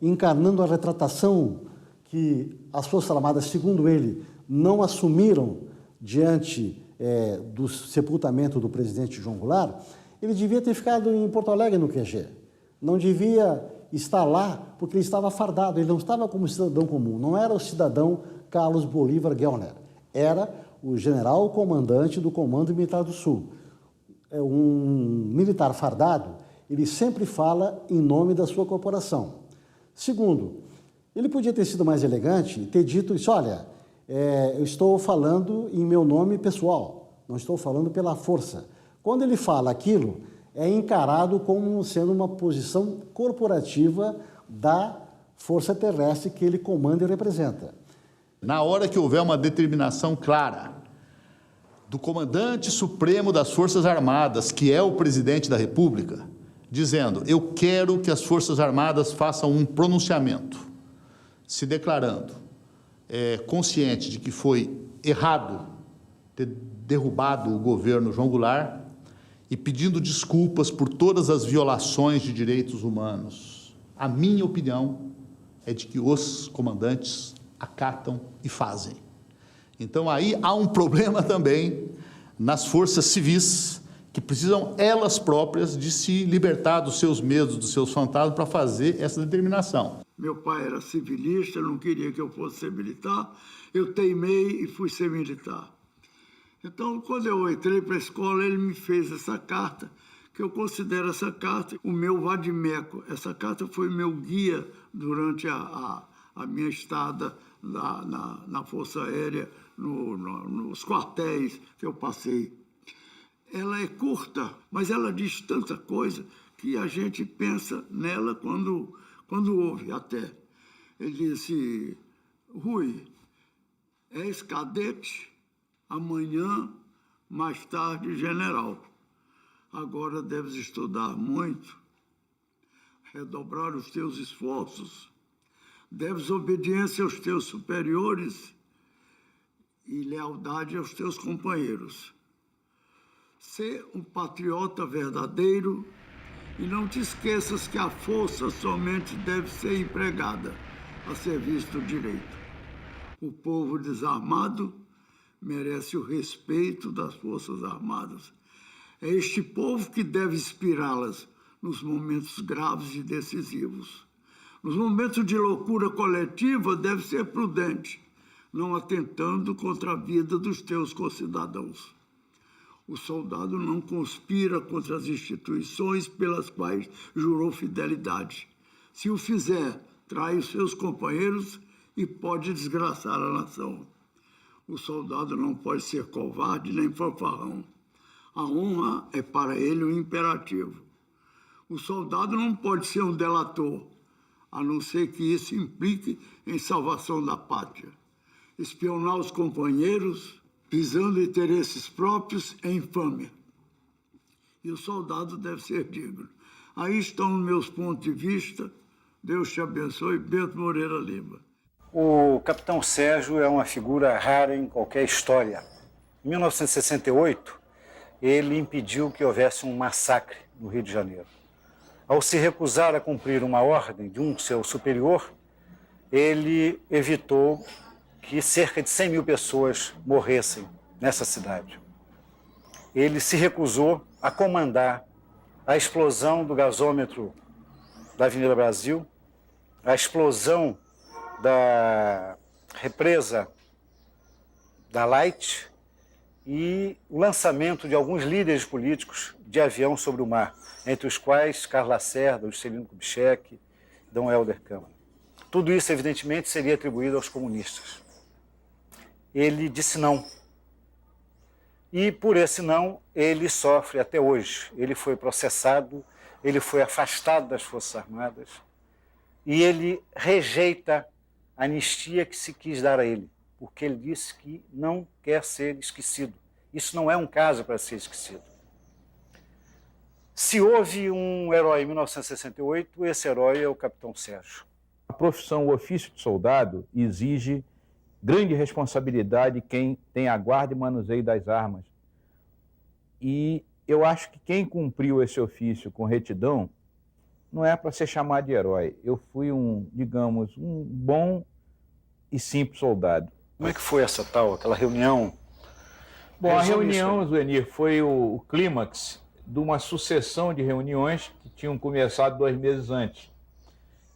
encarnando a retratação que as Forças Armadas, segundo ele, não assumiram diante do sepultamento do presidente João Goulart, ele devia ter ficado em Porto Alegre, no QG. Não devia estar lá, porque ele estava fardado, ele não estava como cidadão comum, não era o cidadão Carlos Bolívar Gelder, era o general comandante do Comando Militar do Sul. Um militar fardado, ele sempre fala em nome da sua corporação. Segundo, ele podia ter sido mais elegante e ter dito isso, olha, eu estou falando em meu nome pessoal, não estou falando pela força. Quando ele fala aquilo, é encarado como sendo uma posição corporativa da força terrestre que ele comanda e representa. Na hora que houver uma determinação clara, do comandante supremo das Forças Armadas, que é o presidente da República, dizendo: eu quero que as Forças Armadas façam um pronunciamento, se declarando consciente de que foi errado ter derrubado o governo João Goulart e pedindo desculpas por todas as violações de direitos humanos. A minha opinião é de que os comandantes acatam e fazem. Então, aí há um problema também nas forças civis, que precisam elas próprias de se libertar dos seus medos, dos seus fantasmas, para fazer essa determinação. Meu pai era civilista, não queria que eu fosse ser militar, eu teimei e fui ser militar. Então, quando eu entrei para a escola, ele me fez essa carta, que eu considero essa carta o meu vadimeco. Essa carta foi meu guia durante a minha estada na Força Aérea, nos quartéis que eu passei. Ela é curta, mas ela diz tanta coisa que a gente pensa nela quando ouve até. Ele disse: Rui, és cadete, amanhã, mais tarde, general. Agora deves estudar muito, redobrar os teus esforços, deves obediência aos teus superiores e lealdade aos teus companheiros. Ser um patriota verdadeiro e não te esqueças que a força somente deve ser empregada a serviço do direito. O povo desarmado merece o respeito das Forças Armadas. É este povo que deve inspirá-las nos momentos graves e decisivos. Nos momentos de loucura coletiva, deve ser prudente, não atentando contra a vida dos teus concidadãos. O soldado não conspira contra as instituições pelas quais jurou fidelidade. Se o fizer, trai os seus companheiros e pode desgraçar a nação. O soldado não pode ser covarde nem fanfarrão. A honra é para ele um imperativo. O soldado não pode ser um delator, a não ser que isso implique em salvação da pátria. Espionar os companheiros, visando interesses próprios, é infâmia. E o soldado deve ser digno. Aí estão os meus pontos de vista. Deus te abençoe. Bento Moreira Lima. O capitão Sérgio é uma figura rara em qualquer história. Em 1968, ele impediu que houvesse um massacre no Rio de Janeiro. Ao se recusar a cumprir uma ordem de um seu superior, ele evitou que cerca de 100 mil pessoas morressem nessa cidade. Ele se recusou a comandar a explosão do gasômetro da Avenida Brasil, a explosão da represa da Light e o lançamento de alguns líderes políticos de avião sobre o mar, entre os quais Carlos Lacerda, Juscelino Kubitschek, Dom Helder Câmara. Tudo isso, evidentemente, seria atribuído aos comunistas. Ele disse não. E, por esse não, ele sofre até hoje. Ele foi processado, ele foi afastado das Forças Armadas e ele rejeita a anistia que se quis dar a ele, porque ele disse que não quer ser esquecido. Isso não é um caso para ser esquecido. Se houve um herói em 1968, esse herói é o capitão Sérgio. A profissão, o ofício de soldado, exige grande responsabilidade quem tem a guarda e manuseio das armas. E eu acho que quem cumpriu esse ofício com retidão não é para ser chamado de herói. Eu fui digamos, um bom e simples soldado. Como é que foi aquela reunião? Bom, a reunião, Zuenir, foi o clímax de uma sucessão de reuniões que tinham começado 2 meses antes.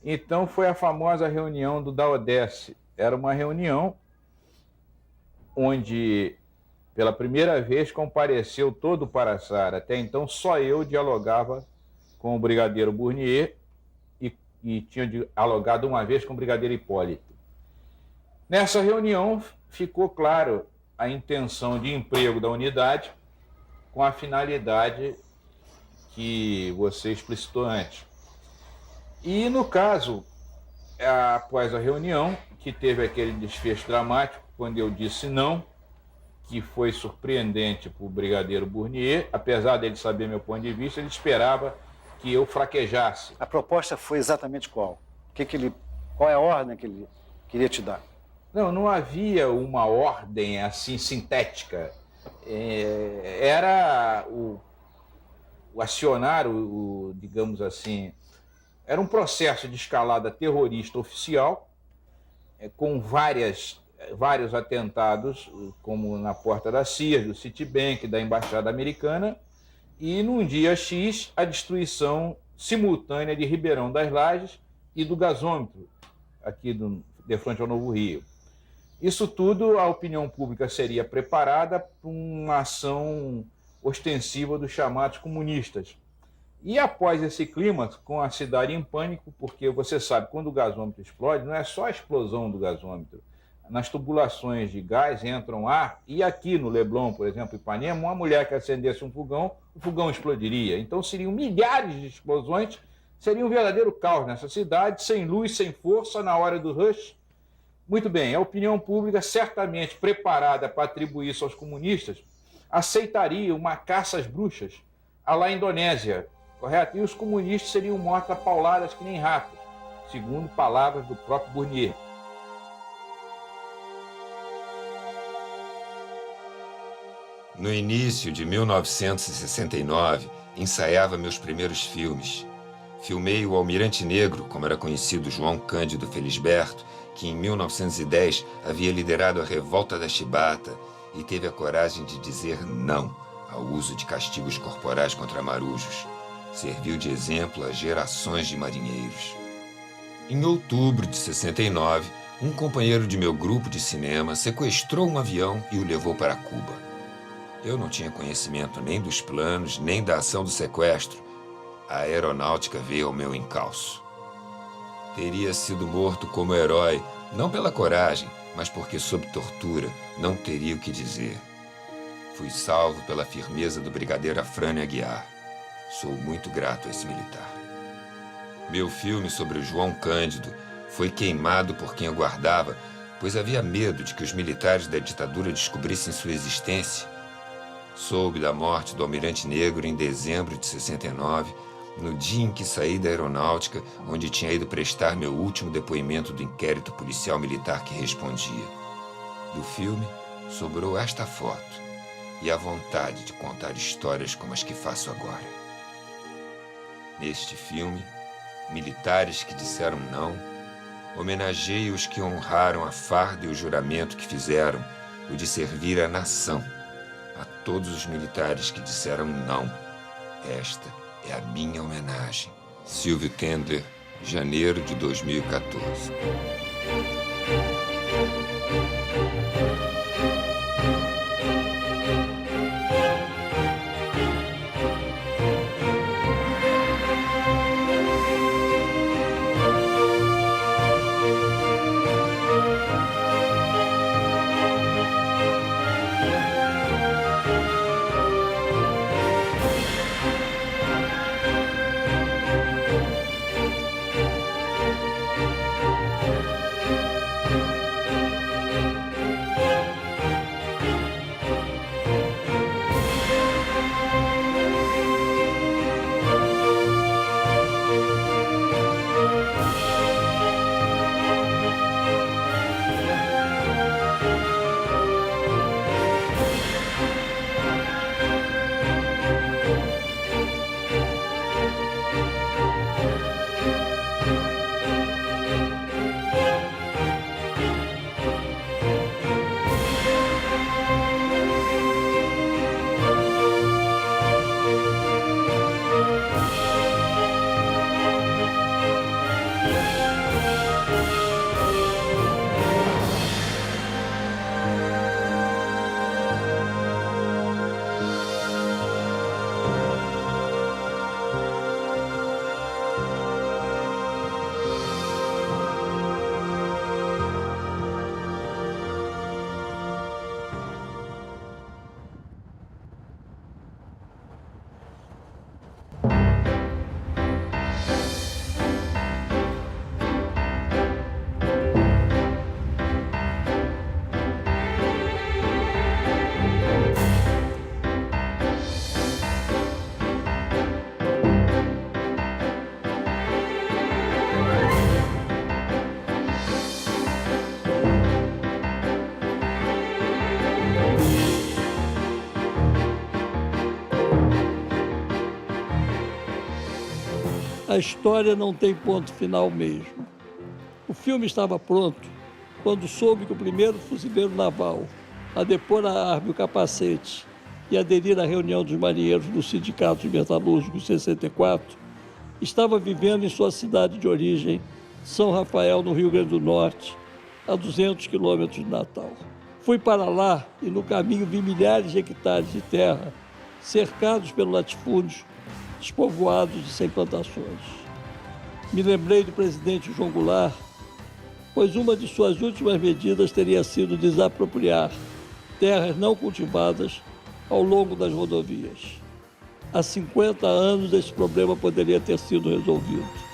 Então foi a famosa reunião do Daodesse. Era uma reunião onde, pela primeira vez, compareceu todo o Paraçara. Até então, só eu dialogava com o brigadeiro Bournier e tinha dialogado uma vez com o brigadeiro Hipólito. Nessa reunião, ficou claro a intenção de emprego da unidade com a finalidade que você explicitou antes. E, no caso, após a reunião, que teve aquele desfecho dramático, quando eu disse não, que foi surpreendente para o brigadeiro Burnier. Apesar dele saber meu ponto de vista, ele esperava que eu fraquejasse. A proposta foi exatamente qual? Qual é a ordem que ele queria te dar? Não havia uma ordem assim sintética. Era o acionar, digamos assim, era um processo de escalada terrorista oficial, com vários atentados, como na porta da CIA, do Citibank, da Embaixada Americana, e num dia X, a destruição simultânea de Ribeirão das Lajes e do gasômetro, aqui de frente ao Novo Rio. Isso tudo, a opinião pública seria preparada para uma ação ostensiva dos chamados comunistas. E após esse clima, com a cidade em pânico, porque você sabe, quando o gasômetro explode, não é só a explosão do gasômetro. Nas tubulações de gás entram ar, e aqui no Leblon, por exemplo, Ipanema, uma mulher que acendesse um fogão, o fogão explodiria. Então seriam milhares de explosões, seria um verdadeiro caos nessa cidade, sem luz, sem força, na hora do rush. Muito bem, a opinião pública, certamente preparada para atribuir isso aos comunistas, aceitaria uma caça às bruxas à la Indonésia, correto? E os comunistas seriam mortos a pauladas que nem ratos, segundo palavras do próprio Burnier. No início de 1969, ensaiava meus primeiros filmes. Filmei o Almirante Negro, como era conhecido João Cândido Felisberto, que em 1910 havia liderado a Revolta da Chibata e teve a coragem de dizer não ao uso de castigos corporais contra marujos. Serviu de exemplo a gerações de marinheiros. Em outubro de 69, um companheiro de meu grupo de cinema sequestrou um avião e o levou para Cuba. Eu não tinha conhecimento nem dos planos, nem da ação do sequestro. A aeronáutica veio ao meu encalço. Teria sido morto como herói, não pela coragem, mas porque, sob tortura, não teria o que dizer. Fui salvo pela firmeza do brigadeiro Afrânio Aguiar. Sou muito grato a esse militar. Meu filme sobre o João Cândido foi queimado por quem o guardava, pois havia medo de que os militares da ditadura descobrissem sua existência. Soube da morte do Almirante Negro em dezembro de 69, no dia em que saí da aeronáutica, onde tinha ido prestar meu último depoimento do inquérito policial militar que respondia. Do filme, sobrou esta foto e a vontade de contar histórias como as que faço agora. Neste filme, militares que disseram não, homenageio os que honraram a farda e o juramento que fizeram, o de servir a nação. A todos os militares que disseram não, esta é a minha homenagem. Silvio Tendler, janeiro de 2014. A história não tem ponto final mesmo. O filme estava pronto quando soube que o primeiro fuzileiro naval a depor a arma e o capacete e aderir à reunião dos marinheiros do Sindicato de Metalúrgicos em 64, estava vivendo em sua cidade de origem, São Rafael, no Rio Grande do Norte, a 200 quilômetros de Natal. Fui para lá e no caminho vi milhares de hectares de terra cercados pelos latifúndios, despovoados e sem plantações. Me lembrei do presidente João Goulart, pois uma de suas últimas medidas teria sido desapropriar terras não cultivadas ao longo das rodovias. Há 50 anos esse problema poderia ter sido resolvido.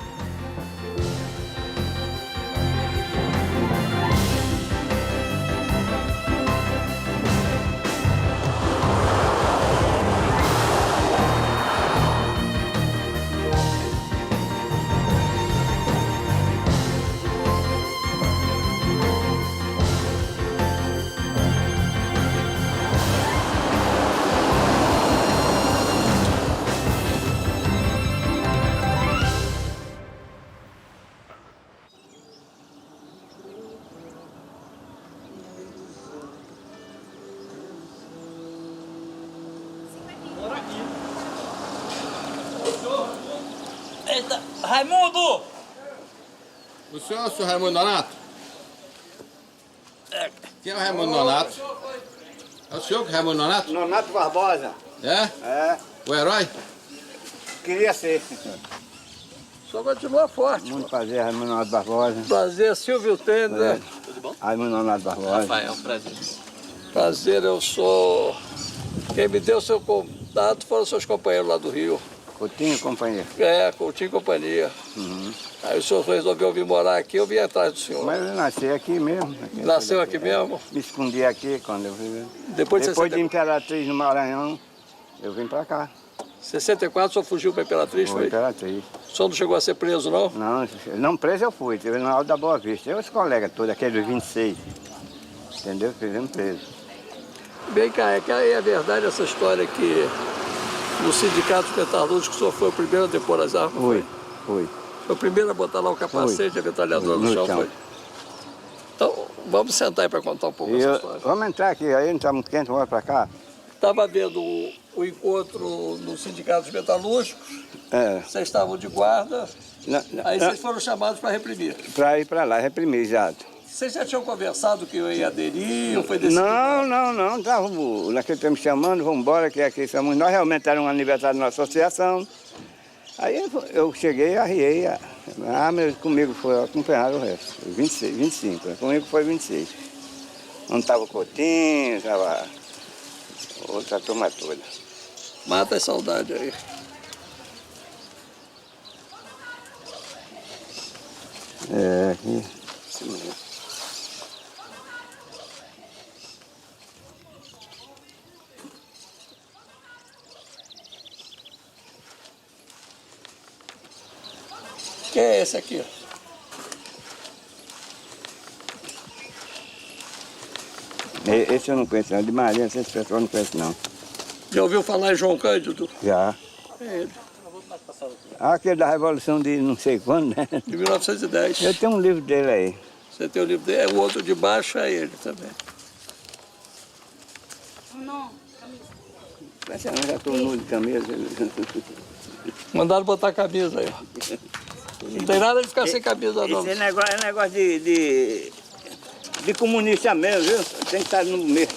Eita, Raimundo! O senhor Raimundo Nonato? Quem é o Raimundo Nonato? É o senhor que é Raimundo Nonato? Nonato Barbosa. É? É. O herói? Queria ser. O senhor continua forte. Muito prazer, Raimundo Nonato Barbosa. Prazer, Silvio Tender. Tudo bom? Raimundo Nonato Barbosa. Rafael, prazer. Prazer, eu sou... Quem me deu seu contato foram seus companheiros lá do Rio. Coutinho e companhia. É, Coutinho e companhia. Uhum. Aí o senhor resolveu vir morar aqui, eu vim atrás do senhor. Mas eu nasci aqui mesmo. Nasceu aqui mesmo? Me escondi aqui quando eu vim. Depois de Imperatriz no Maranhão, eu vim pra cá. 64 o senhor fugiu pra Imperatriz, foi? Imperatriz. O senhor não chegou a ser preso, não? Não preso eu fui, tive na Alto da Boa Vista. Eu e os colegas todos, aqueles dos 26. Entendeu? Fizemos preso. Bem cá, é que aí é verdade essa história que no Sindicato Metalúrgico o senhor foi o primeiro a depor as armas? Foi. Foi o primeiro a botar lá o capacete e a metralhadora no chão, foi? Então, vamos sentar aí para contar um pouco essa história. Vamos entrar aqui, aí não está muito quente, vamos para cá. Estava vendo o encontro no Sindicato dos Metalúrgicos, vocês estavam de guarda, aí vocês foram chamados para reprimir. Para ir para lá, reprimir, exato. Vocês já tinham conversado que eu ia aderir ou foi decidido? Não, estava naquele tempo chamando, vamos embora, que aqui somos nós, realmente era um aniversário da nossa associação. Aí eu cheguei e arriei, mas comigo foi acompanhado o resto, 26, 25, comigo foi 26. Não estava o Coutinho, estava outra turma toda. Mata a saudade aí. Aqui, assim mesmo. Quem é esse aqui? Esse eu não conheço, não. De Marinha, esse pessoal eu não conheço, não. Já ouviu falar em João Cândido? Já. É ele. Aquele da Revolução de não sei quando, né? De 1910. Eu tenho um livro dele aí. Você tem o livro dele? O outro de baixo é ele também. Não, camisa. Já estou nu de camisa. Mandaram botar a camisa aí, ó. Não tem nada de ficar sem camisa, não. Esse é negócio de comunista mesmo, viu? Tem que estar no meio.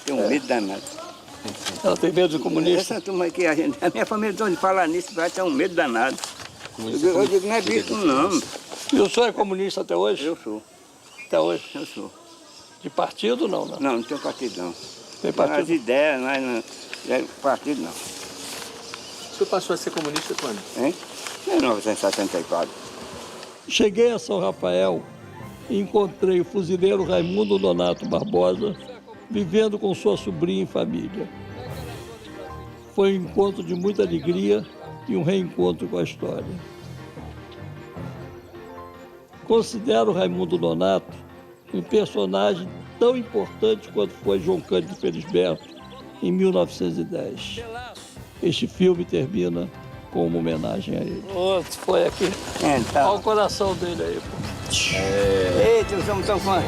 Tem um medo danado. Ela tem medo de comunista? Essa turma aqui, a minha família toda de falar nisso, vai ter um medo danado. Eu digo, não é bicho, não. E o senhor é comunista até hoje? Eu sou. Até hoje? Eu sou. De partido, não? Não tenho partido, não. Tem partido? As ideias, não é partido, não. O senhor passou a ser comunista quando? Em 1974. Cheguei a São Rafael e encontrei o fuzileiro Raimundo Nonato Barbosa vivendo com sua sobrinha e família. Foi um encontro de muita alegria e um reencontro com a história. Considero Raimundo Nonato um personagem tão importante quanto foi João Cândido Felisberto em 1910. Este filme termina como homenagem a ele. Outro foi aqui. Então. Olha o coração dele aí, pô. Eita, nós somos tão fãs.